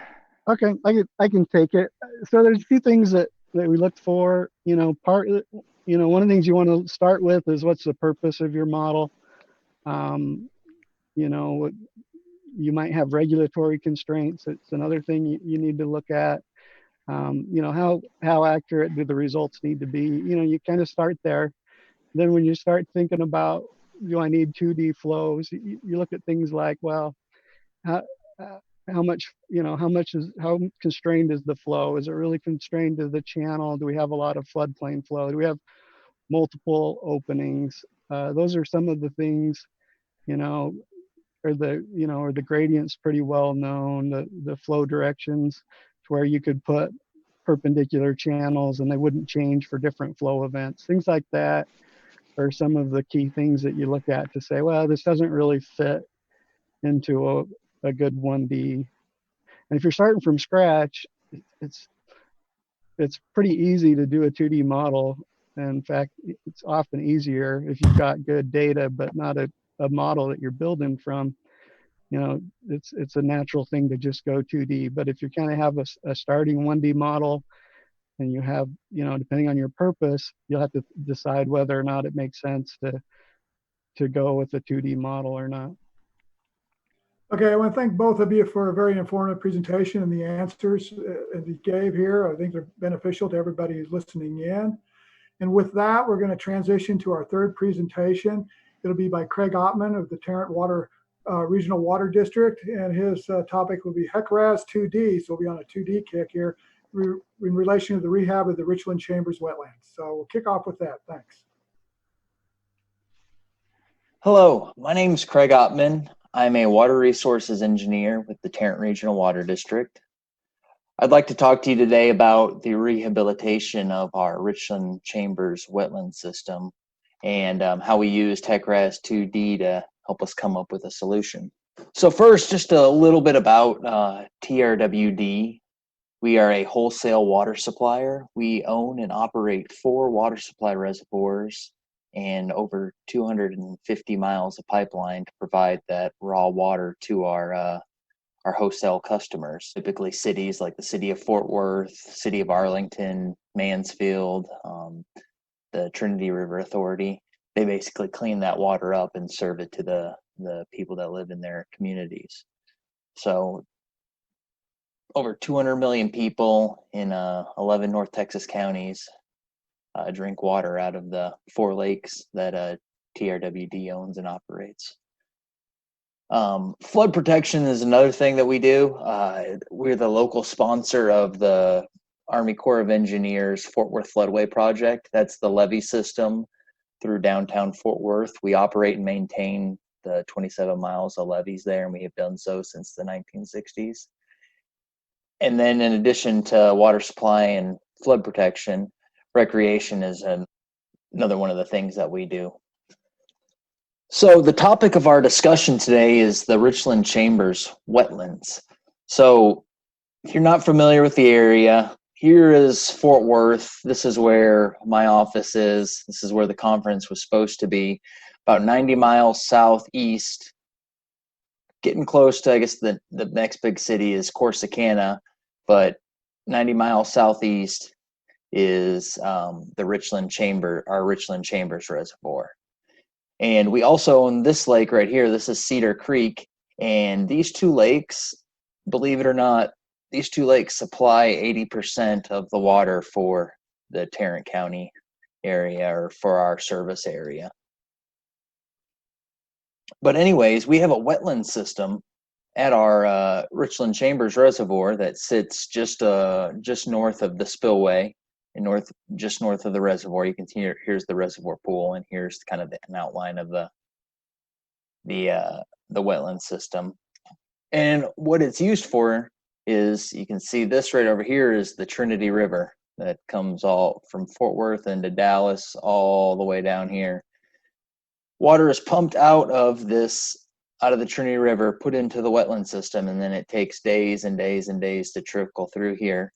Okay, I can take it. So there's a few things that we looked for. One of the things you want to start with is what's the purpose of your model. You might have regulatory constraints. It's another thing you need to look at. How accurate do the results need to be? You kind of start there. Then when you start thinking about, do I need 2D flows? You look at things like, well, how constrained is the flow? Is it really constrained to the channel? Do we have a lot of floodplain flow? Do we have multiple openings? Those are some of the things, are the gradients pretty well known, the flow directions to where you could put perpendicular channels and they wouldn't change for different flow events. Things like that are some of the key things that you look at to say, well, this doesn't really fit into a good 1D. And if you're starting from scratch, it's pretty easy to do a 2D model. In fact, it's often easier if you've got good data, but not a model that you're building from. It's a natural thing to just go 2D. But if you kind of have a starting 1D model and you have, depending on your purpose, you'll have to decide whether or not it makes sense to go with a 2D model or not. Okay, I want to thank both of you for a very informative presentation, and the answers that you gave here, I think they're beneficial to everybody who's listening in. And with that, we're going to transition to our third presentation. It'll be by Craig Ottman of the Tarrant Regional Water District, and his topic will be HEC-RAS 2D. So we'll be on a 2D kick here in relation to the rehab of the Richland-Chambers wetlands. So we'll kick off with that. Thanks. Hello, my name is Craig Ottman. I'm a water resources engineer with the Tarrant Regional Water District. I'd like to talk to you today about the rehabilitation of our Richland-Chambers wetland system and how we used HEC-RAS 2D to help us come up with a solution. So first, just a little bit about TRWD. We are a wholesale water supplier. We own and operate 4 water supply reservoirs and over 250 miles of pipeline to provide that raw water to our wholesale customers, typically cities like the city of Fort Worth, city of Arlington, Mansfield, the Trinity River Authority. They basically clean that water up and serve it to the people that live in their communities. So over 200 million people in 11 North Texas counties drink water out of the 4 lakes that TRWD owns and operates. Flood protection is another thing that we do. We're the local sponsor of the Army Corps of Engineers Fort Worth Floodway Project. That's the levee system through downtown Fort Worth. We operate and maintain the 27 miles of levees there, and we have done so since the 1960s. And then in addition to water supply and flood protection, recreation is another one of the things that we do. So the topic of our discussion today is the Richland-Chambers wetlands. So if you're not familiar with the area, here is Fort Worth. This is where my office is. This is where the conference was supposed to be, about 90 miles southeast, getting close to, I guess, the next big city is Corsicana, but 90 miles southeast is the Richland-Chambers Reservoir. And we also own this lake right here. This is Cedar Creek. And these two lakes, believe it or not, these two lakes supply 80% of the water for the Tarrant County area, or for our service area. But anyways, we have a wetland system at our Richland-Chambers Reservoir that sits just north of the spillway, and just north of the reservoir. You can see here's the reservoir pool, and here's kind of an outline of the wetland system. And what it's used for is, you can see this right over here is the Trinity River that comes all from Fort Worth into Dallas all the way down here. Water is pumped out of the Trinity River, put into the wetland system, and then it takes days and days and days to trickle through here.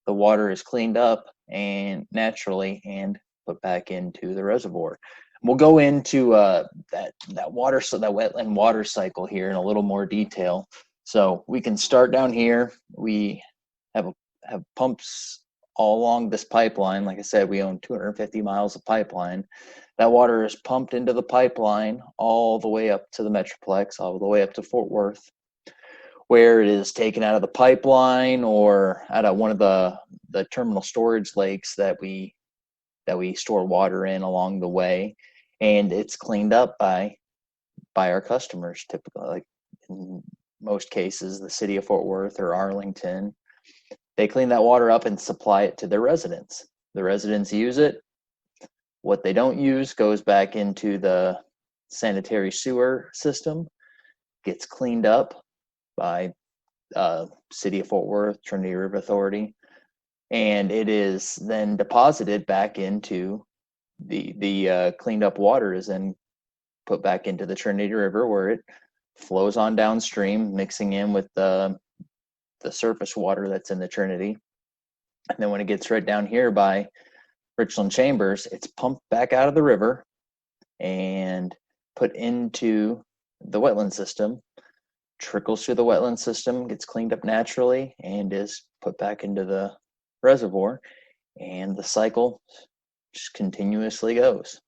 The water is cleaned up and naturally and put back into the reservoir. We'll go into that wetland water cycle here in a little more detail. So we can start down here. We have pumps all along this pipeline. Like I said, we own 250 miles of pipeline. That water is pumped into the pipeline all the way up to the Metroplex, all the way up to Fort Worth, where it is taken out of the pipeline or out of one of the terminal storage lakes that we store water in along the way, and it's cleaned up by our customers, typically, like in most cases, the city of Fort Worth or Arlington. They clean that water up and supply it to their residents. The residents use it. What they don't use goes back into the sanitary sewer system, gets cleaned up by City of Fort Worth, Trinity River Authority, and it is then deposited back into the cleaned up water is then put back into the Trinity River, where it flows on downstream, mixing in with the surface water that's in the Trinity. And then when it gets right down here by Richland-Chambers, it's pumped back out of the river and put into the wetland system, trickles through the wetland system, gets cleaned up naturally, and is put back into the reservoir, and the cycle just continuously goes.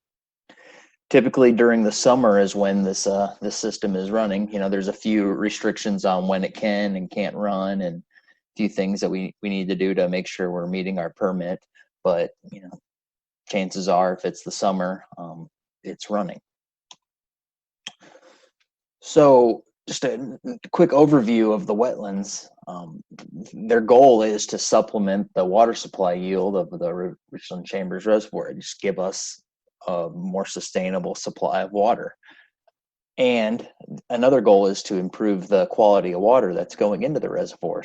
Typically during the summer is when this system is running. You know, there's a few restrictions on when it can and can't run, and a few things that we need to do to make sure we're meeting our permit. But you know, chances are, if it's the summer, it's running. So just a quick overview of the wetlands. Their goal is to supplement the water supply yield of the Richland-Chambers Reservoir, and just give us a more sustainable supply of water. And another goal is to improve the quality of water that's going into the reservoir.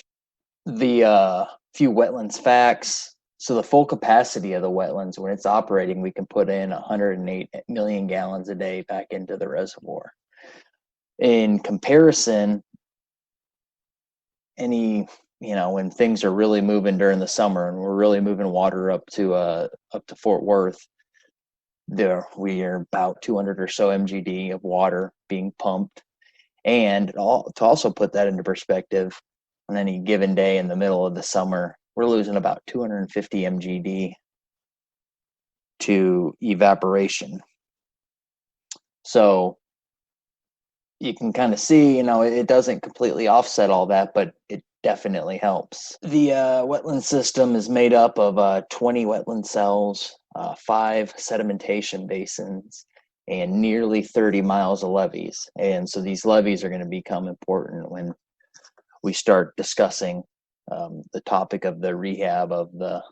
The few wetlands facts. So the full capacity of the wetlands, when it's operating, we can put in 108 million gallons a day back into the reservoir. In comparison, when things are really moving during the summer and we're really moving water up to Fort Worth, we are about 200 or so MGD of water being pumped. And to also put that into perspective, on any given day in the middle of the summer, we're losing about 250 MGD to evaporation. So you can kind of see, it doesn't completely offset all that, but it definitely helps. The wetland system is made up of 20 wetland cells, 5 sedimentation basins, and nearly 30 miles of levees. And so these levees are going to become important when we start discussing the topic of the rehab of the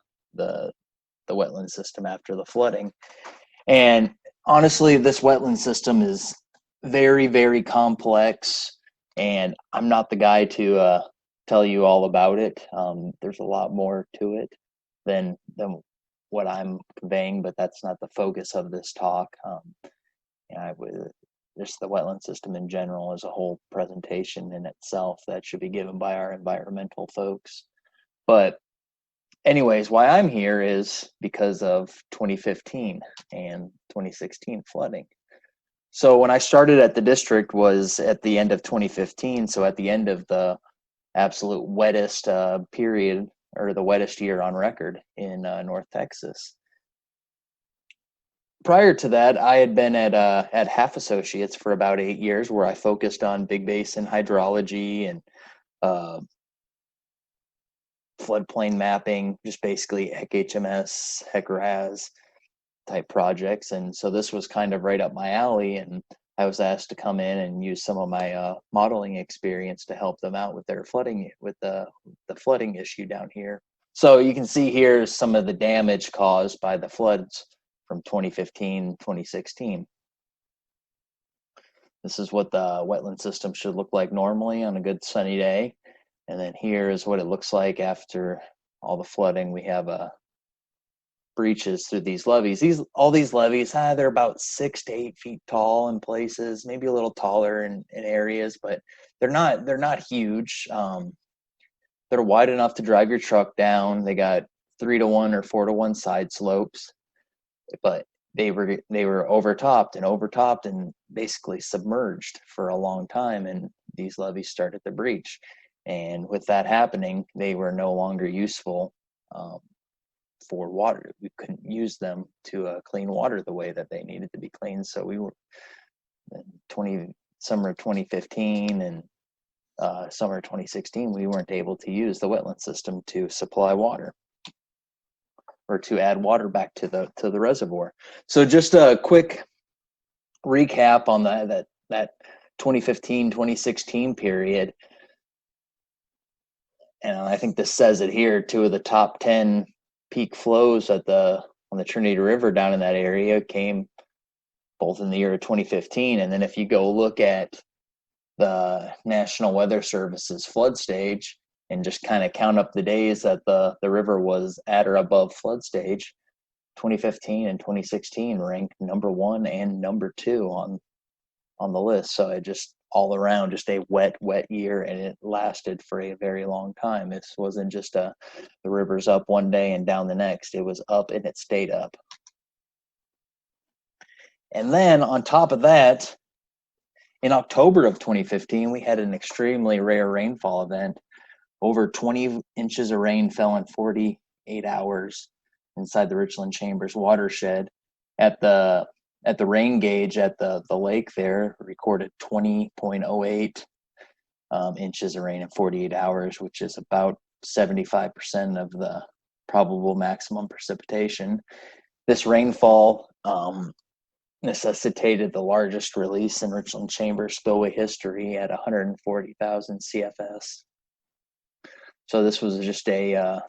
wetland system after the flooding. And honestly, this wetland system is very, very complex, and I'm not the guy to tell you all about it. There's a lot more to it than what I'm conveying, but that's not the focus of this talk. Just the wetland system in general is a whole presentation in itself that should be given by our environmental folks. But anyways, why I'm here is because of 2015 and 2016 flooding. So when I started at the district was at the end of 2015, so at the end of the absolute wettest period, or the wettest year on record in North Texas. Prior to that, I had been at HEC Associates for about 8 years, where I focused on big basin hydrology and floodplain mapping, just basically HEC-HMS, HEC-RAS type projects. And so this was kind of right up my alley, and I was asked to come in and use some of my modeling experience to help them out with their flooding, with the flooding issue down here. So you can see here some of the damage caused by the floods from 2015, 2016. This is what the wetland system should look like normally on a good sunny day. And then here is what it looks like after all the flooding. We have breaches through these levees. All these levees, they're about 6 to 8 feet tall in places, maybe a little taller in areas, but they're not huge. They're wide enough to drive your truck down. They got 3-to-1 or 4-to-1 side slopes, but they were overtopped and basically submerged for a long time, and these levees started to breach. And with that happening, they were no longer useful for water. We couldn't use them to clean water the way that they needed to be cleaned. So we were summer of 2015 and summer of 2016, we weren't able to use the wetland system to supply water or to add water back to the reservoir. So just a quick recap on that 2015, 2016 period. And I think this says it here. 2 of the top 10 peak flows on the Trinity River down in that area came both in the year of 2015. And then if you go look at the National Weather Service's flood stage and just kind of count up the days that the river was at or above flood stage, 2015 and 2016 ranked number 1 and number 2 on the list. So it just all around just a wet year, and it lasted for a very long time. This wasn't just the river's up one day and down the next. It was up and it stayed up. And then on top of that, in October of 2015, we had an extremely rare rainfall event. Over 20 inches of rain fell in 48 hours inside the Richland-Chambers watershed. At the rain gauge at the lake there, recorded 20.08 inches of rain in 48 hours, which is about 75% of the probable maximum precipitation. This rainfall necessitated the largest release in Richland-Chambers spillway history at 140,000 CFS. So this was just a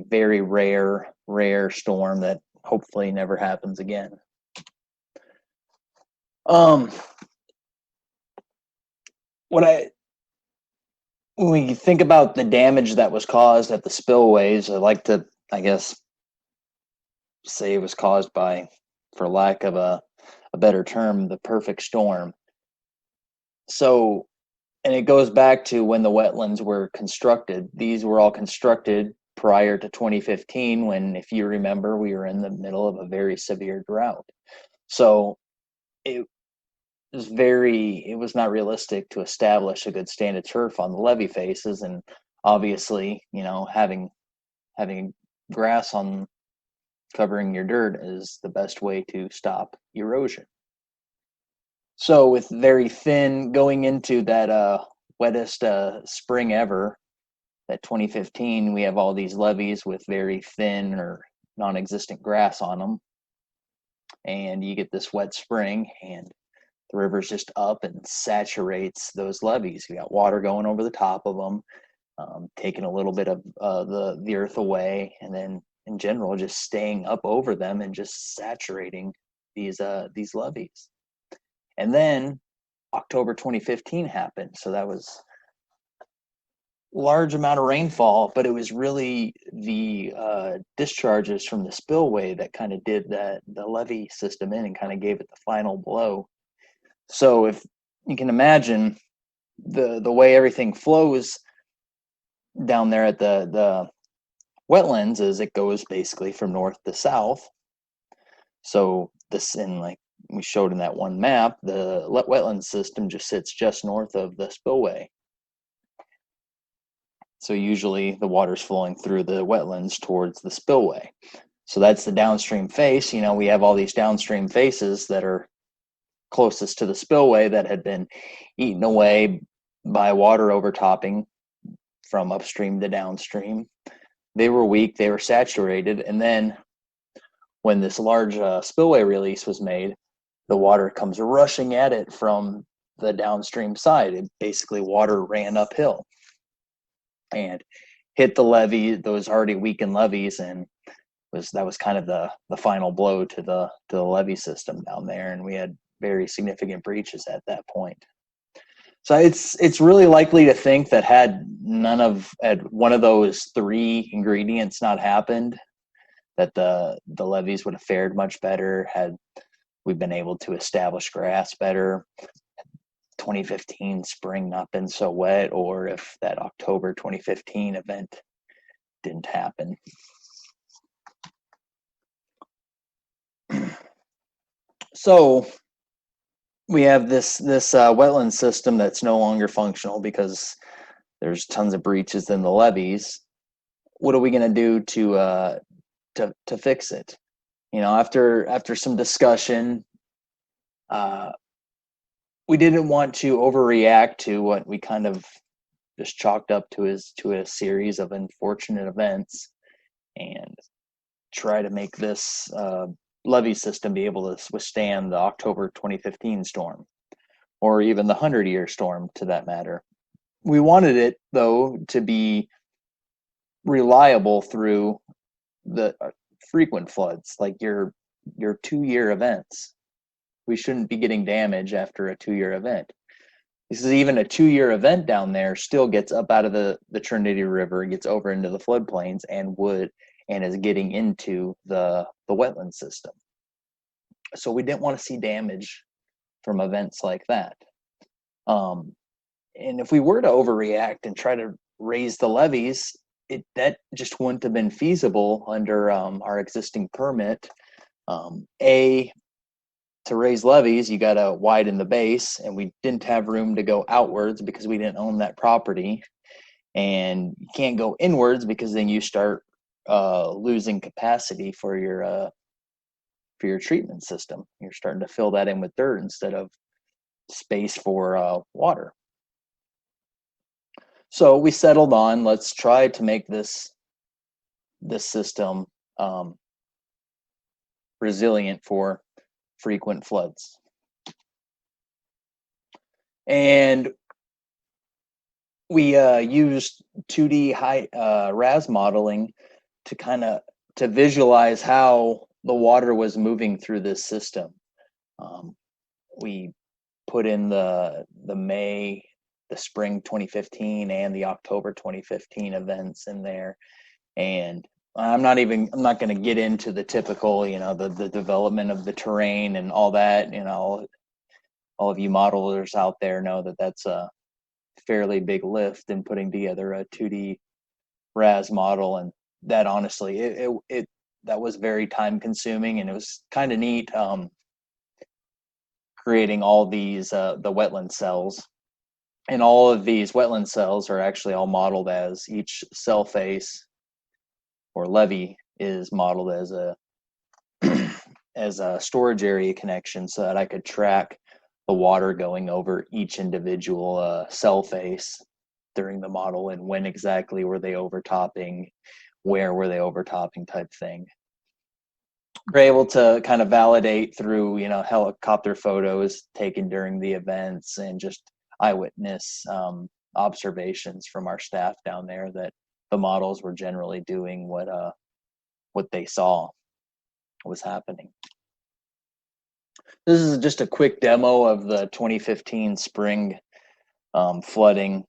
very rare storm that hopefully never happens again. When we think about the damage that was caused at the spillways, I like to, I guess, say it was caused by, for lack of a better term, the perfect storm. So, and it goes back to when the wetlands were constructed. These were all constructed prior to 2015, when, if you remember, we were in the middle of a very severe drought. So it was not realistic to establish a good stand of turf on the levee faces, and obviously, having grass on covering your dirt is the best way to stop erosion. So with very thin, going into that wettest spring ever, that 2015, we have all these levees with very thin or non-existent grass on them, and you get this wet spring, and the river's just up and saturates those levees. You got water going over the top of them, taking a little bit of the earth away, and then in general just staying up over them and just saturating these levees. And then October 2015 happened. So that was large amount of rainfall, but it was really the discharges from the spillway that kind of did the levee system in and kind of gave it the final blow. So if you can imagine the way everything flows down there at the wetlands is it goes basically from north to south. So this, in like we showed in that one map, the wetland system just sits just north of the spillway. So usually the water's flowing through the wetlands towards the spillway. So that's the downstream face. You know, we have all these downstream faces that are closest to the spillway that had been eaten away by water overtopping from upstream to downstream. They were weak, they were saturated, and then when this large spillway release was made, the water comes rushing at it from the downstream side. It basically water ran uphill and hit the levee, those already weakened levees, and that was kind of the final blow to the levee system down there, and we had very significant breaches at that point. So it's really likely to think that had one of those three ingredients not happened, that the levees would have fared much better had we been able to establish grass better, 2015 spring not been so wet, or if that October 2015 event didn't happen. So we have this wetland system that's no longer functional because there's tons of breaches in the levees. What are we going to do to fix it? You know, after some discussion, we didn't want to overreact to what we kind of just chalked up to a series of unfortunate events, and try to make this levee system be able to withstand the October 2015 storm, or even the 100-year storm to that matter. We wanted it, though, to be reliable through the frequent floods, like your 2-year events. We shouldn't be getting damage after a 2-year event. This is even a 2-year event down there still gets up out of the Trinity River, gets over into the floodplains and is getting into the wetland system. So we didn't want to see damage from events like that. And if we were to overreact and try to raise the levees, that just wouldn't have been feasible under our existing permit. To raise levees, you got to widen the base, and we didn't have room to go outwards because we didn't own that property. And you can't go inwards because then you start losing capacity for your treatment system. You're starting to fill that in with dirt instead of space for water. So we settled on, let's try to make this system resilient for frequent floods. And we used 2D HEC-RAS modeling to visualize how the water was moving through this system. We put in the spring 2015 and the October 2015 events in there, and I'm not going to get into the typical, you know, the development of the terrain and all that. You know, all of you modelers out there know that that's a fairly big lift in putting together a 2D RAS model, and that honestly, that was very time consuming, and it was kind of neat creating all these the wetland cells. And all of these wetland cells are actually all modeled as each cell face or levee is modeled as a storage area connection, so that I could track the water going over each individual cell face during the model, and when exactly were they overtopping, where were they overtopping type thing. We're able to kind of validate through, you know, helicopter photos taken during the events and just eyewitness observations from our staff down there that the models were generally doing what they saw was happening. This is just a quick demo of the 2015 spring flooding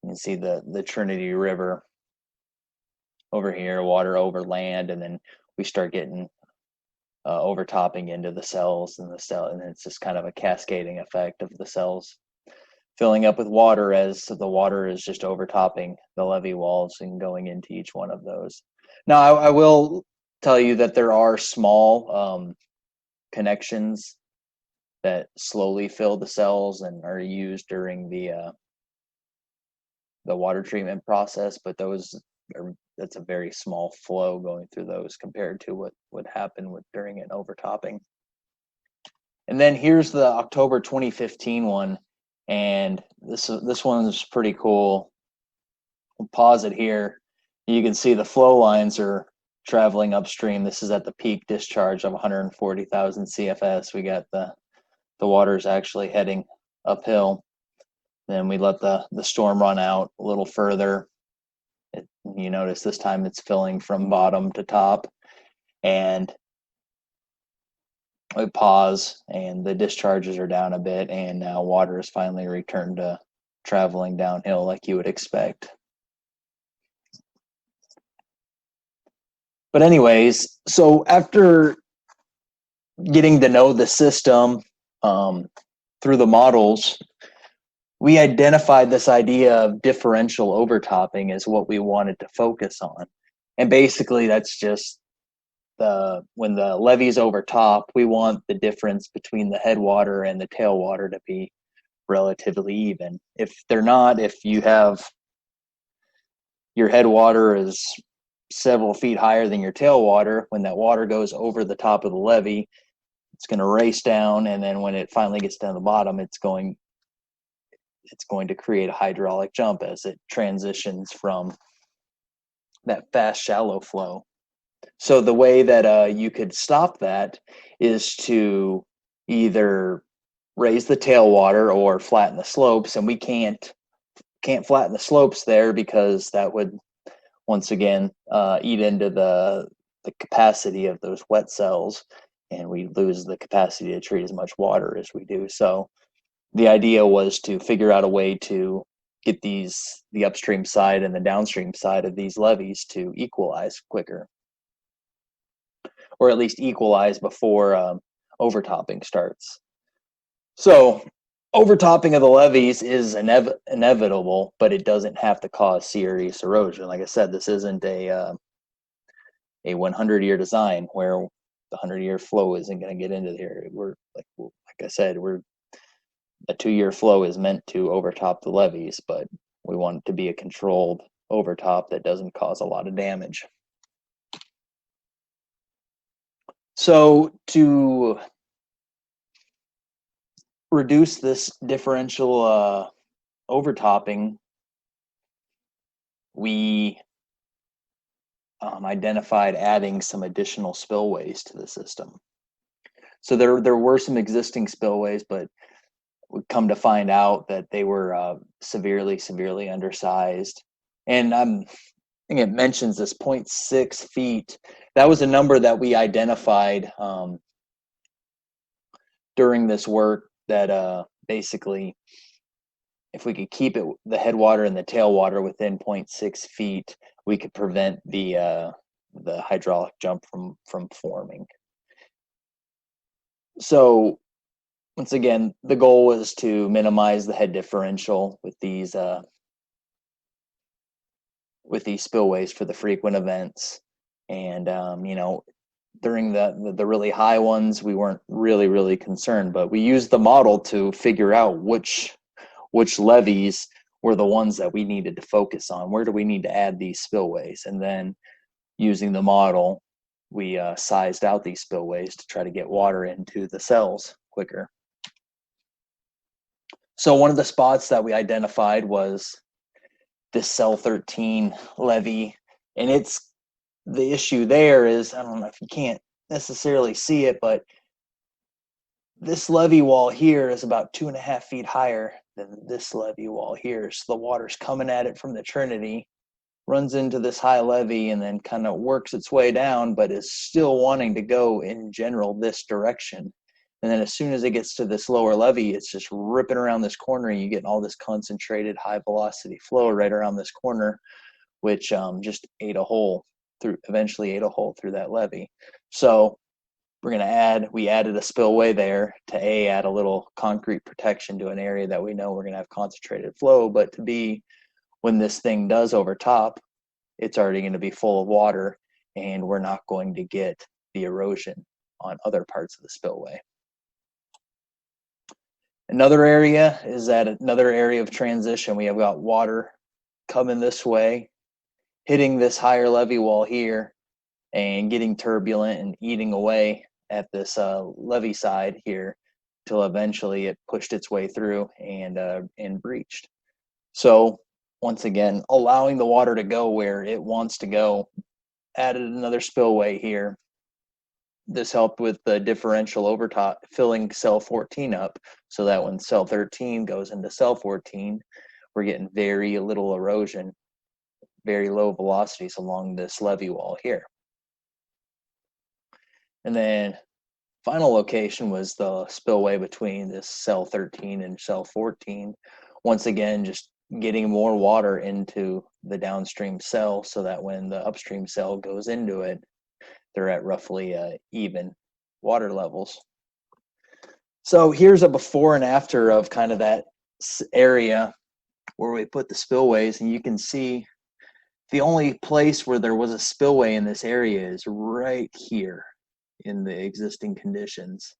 You can see the Trinity River over here, water over land, and then we start getting overtopping into the cells, and it's just kind of a cascading effect of the cells filling up with water as the water is just overtopping the levee walls and going into each one of those. Now, I will tell you that there are small connections that slowly fill the cells and are used during the water treatment process, but that's a very small flow going through those compared to what would happen during an overtopping. And then here's the October 2015 one, and this one's pretty cool. We'll pause it here. You can see the flow lines are traveling upstream. This is at the peak discharge of 140,000 CFS. We got the water's actually heading uphill. Then we let the storm run out a little further. You notice this time it's filling from bottom to top, and we pause and the discharges are down a bit, and now water is finally returned to traveling downhill like you would expect. But anyways, so after getting to know the system through the models, we identified this idea of differential overtopping as what we wanted to focus on. And basically that's just when the levees overtop, we want the difference between the headwater and the tailwater to be relatively even. If they're not, if you have your headwater is several feet higher than your tailwater, when that water goes over the top of the levee, it's going to race down, and then when it finally gets down to the bottom, it's going to create a hydraulic jump as it transitions from that fast shallow flow. So the way that you could stop that is to either raise the tailwater or flatten the slopes, and we can't flatten the slopes there because that would once again eat into the capacity of those wet cells, and we lose the capacity to treat as much water as we do. So the idea was to figure out a way to get the upstream side and the downstream side of these levees to equalize quicker, or at least equalize before overtopping starts. So overtopping of the levees is inevitable, but it doesn't have to cause serious erosion. Like I said, this isn't a 100-year design where the 100-year flow isn't going to get into here. We're like I said, a 2-year flow is meant to overtop the levees, but we want it to be a controlled overtop that doesn't cause a lot of damage. So to reduce this differential overtopping, we identified adding some additional spillways to the system. So there were some existing spillways, but we come to find out that they were severely undersized. And I think it mentions this 0.6 feet. That was a number that we identified during this work, that basically if we could keep the headwater and the tailwater within 0.6 feet, we could prevent the hydraulic jump from forming. So once again, the goal was to minimize the head differential with these spillways for the frequent events. And during the really high ones, we weren't really concerned, but we used the model to figure out which levees were the ones that we needed to focus on. Where do we need to add these spillways? And then using the model, we sized out these spillways to try to get water into the cells quicker. So one of the spots that we identified was this cell 13 levee, and the issue there is, I don't know if you can't necessarily see it, but this levee wall here is about 2.5 feet higher than this levee wall here. So the water's coming at it from the Trinity, runs into this high levee, and then kind of works its way down, but is still wanting to go in general this direction. And then as soon as it gets to this lower levee, it's just ripping around this corner, and you get all this concentrated high velocity flow right around this corner, which just eventually ate a hole through that levee. So we added a spillway there to add a little concrete protection to an area that we know we're gonna have concentrated flow, but to be, when this thing does overtop, it's already gonna be full of water, and we're not going to get the erosion on other parts of the spillway. Another area is at another area of transition. We have got water coming this way, hitting this higher levee wall here, and getting turbulent and eating away at this levee side here, till eventually it pushed its way through and breached. So once again, allowing the water to go where it wants to go, added another spillway here. This helped with the differential overtop, filling cell 14 up, so that when cell 13 goes into cell 14, we're getting very little erosion, very low velocities along this levee wall here. And then final location was the spillway between this cell 13 and cell 14. Once again, just getting more water into the downstream cell, so that when the upstream cell goes into it, they're at roughly even water levels. So here's a before and after of kind of that area where we put the spillways, and you can see the only place where there was a spillway in this area is right here in the existing conditions.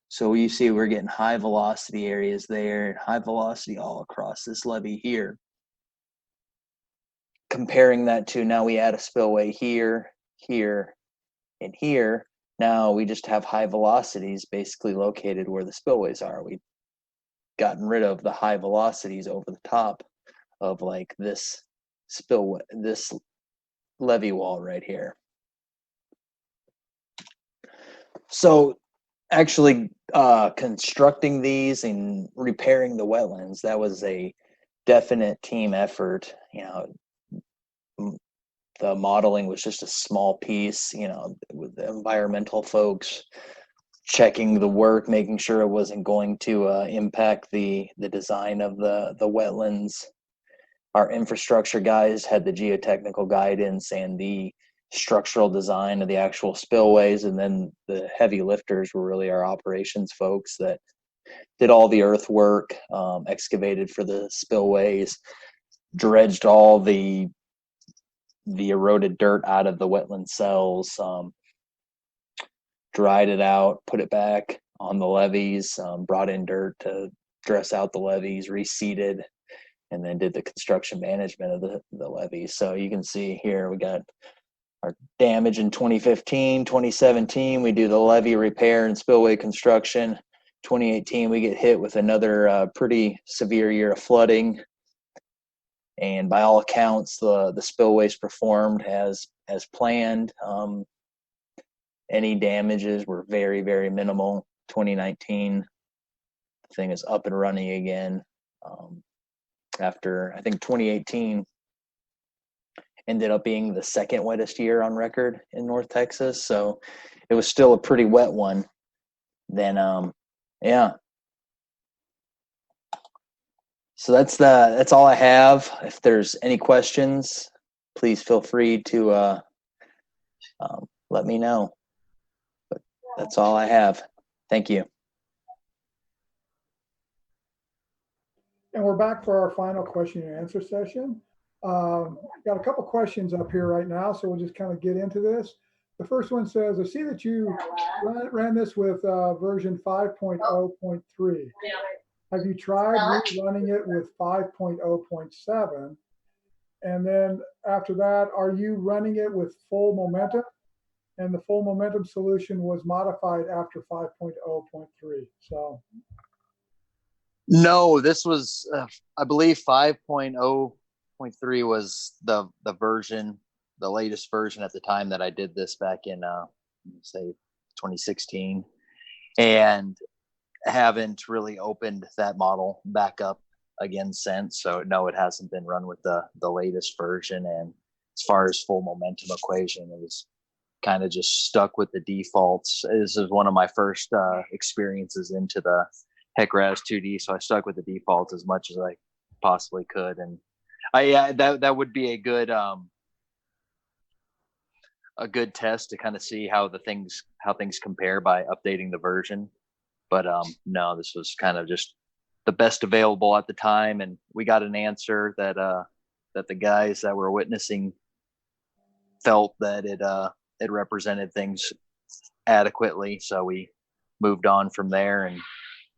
So you see we're getting high velocity areas there, high velocity all across this levee here. Comparing that to now we add a spillway here, here, and here. Now we just have high velocities basically located where the spillways are. We've gotten rid of the high velocities over the top of like this spillway, this levee wall right here. So actually constructing these and repairing the wetlands, that was a definite team effort. You know, the modeling was just a small piece, you know, with the environmental folks checking the work, making sure it wasn't going to impact the design of the wetlands. Our infrastructure guys had the geotechnical guidance and the structural design of the actual spillways, and then the heavy lifters were really our operations folks that did all the earthwork, excavated for the spillways, dredged all the eroded dirt out of the wetland cells, dried it out, put it back on the levees, brought in dirt to dress out the levees, reseeded, and then did the construction management of the levees. So you can see here we got our damage in 2015, 2017, we do the levee repair and spillway construction. 2018, we get hit with another pretty severe year of flooding. And by all accounts, the spillways performed as planned. Any damages were very, very minimal. 2019, the thing is up and running again. After, I think 2018 ended up being the second wettest year on record in North Texas. So it was still a pretty wet one. Then, yeah. So that's all I have. If there's any questions, please feel free to let me know. But that's all I have. Thank you. And we're back for our final question and answer session. Got a couple questions up here right now, so we'll just kind of get into this. The first one says, I see that you ran this with version 5.0.3. Have you tried running it with 5.0.7? And then after that, are you running it with full momentum? And the full momentum solution was modified after 5.0.3. So. No, this was, I believe 5.0.3 was the version, the latest version at the time that I did this back in, say 2016. And haven't really opened that model back up again since. So no, it hasn't been run with the latest version. And as far as full momentum equation, it was kind of just stuck with the defaults. This is one of my first experiences into the HEC-RAS 2D, so I stuck with the defaults as much as I possibly could. And that would be a good test to kind of see how things compare by updating the version. But no, this was kind of just the best available at the time, and we got an answer that the guys that were witnessing felt that it represented things adequately. So we moved on from there and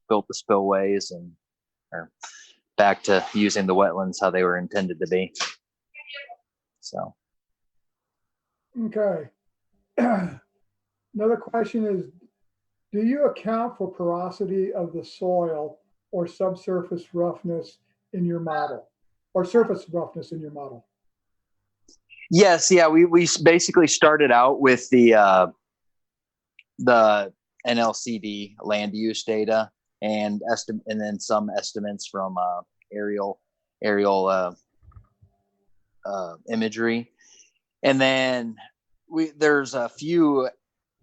built the spillways and are back to using the wetlands how they were intended to be. So. Okay. Another question is, do you account for porosity of the soil or subsurface roughness in your model, or surface roughness in your model? Yes, yeah, we basically started out with the NLCD land use data and then some estimates from aerial imagery, and then there's a few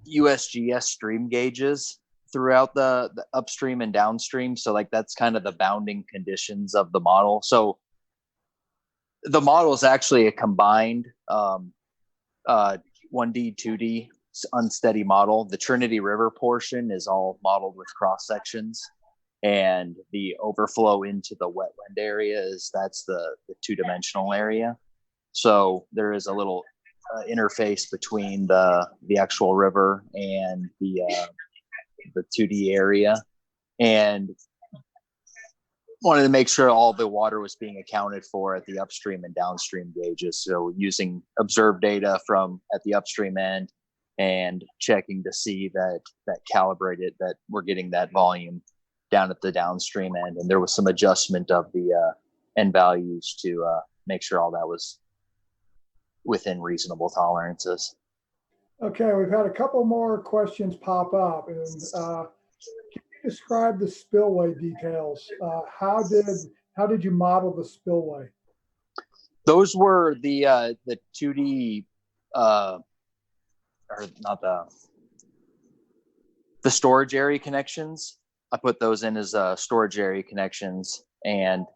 USGS stream gauges throughout the upstream and downstream. So like that's kind of the bounding conditions of the model. So the model is actually a combined 1D, 2D unsteady model. The Trinity River portion is all modeled with cross sections, and the overflow into the wetland area that's the two-dimensional area. So there is a little interface between the actual river and the 2D area, and wanted to make sure all the water was being accounted for at the upstream and downstream gauges. So using observed data from at the upstream end and checking to see that calibrated that we're getting that volume down at the downstream end. And there was some adjustment of the end values to make sure all that was within reasonable tolerances. Okay, we've had a couple more questions pop up, and can you describe the spillway details? How did you model the spillway? Those were the 2D, or not the storage area connections. I put those in as storage area connections and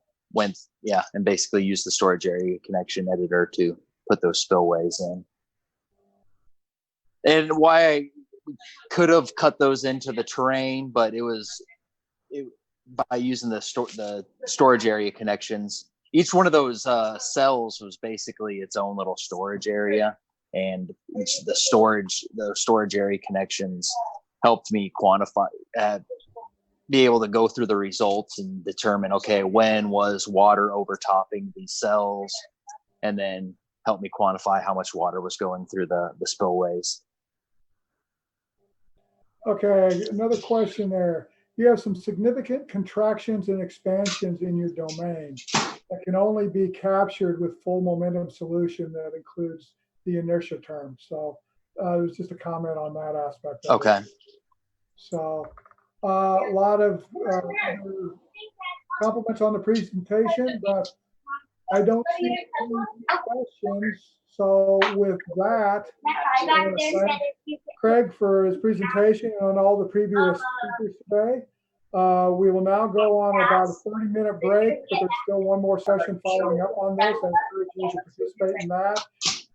basically used the storage area connection editor to put those spillways in. And why I could have cut those into the terrain, but by using the storage area connections. Each one of those cells was basically its own little storage area, and the storage area connections helped me quantify, be able to go through the results and determine, okay, when was water overtopping these cells, and then help me quantify how much water was going through the spillways. Okay, another question there. You have some significant contractions and expansions in your domain that can only be captured with full momentum solution that includes the inertia term. So it was just a comment on that aspect. Okay. So a lot of compliments on the presentation, but I don't see any questions. So with that, I want to thank Craig for his presentation and all the previous speakers today. We will now go on about a 30-minute break, but there's still one more session following up on this. I encourage you to participate in that.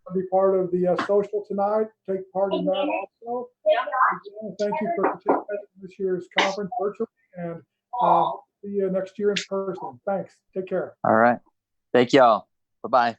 I'll be part of the social tonight. Take part in that also. Again, thank you for participating in this year's conference virtually, and see you next year in person. Thanks. Take care. All right. Thank y'all. Bye-bye.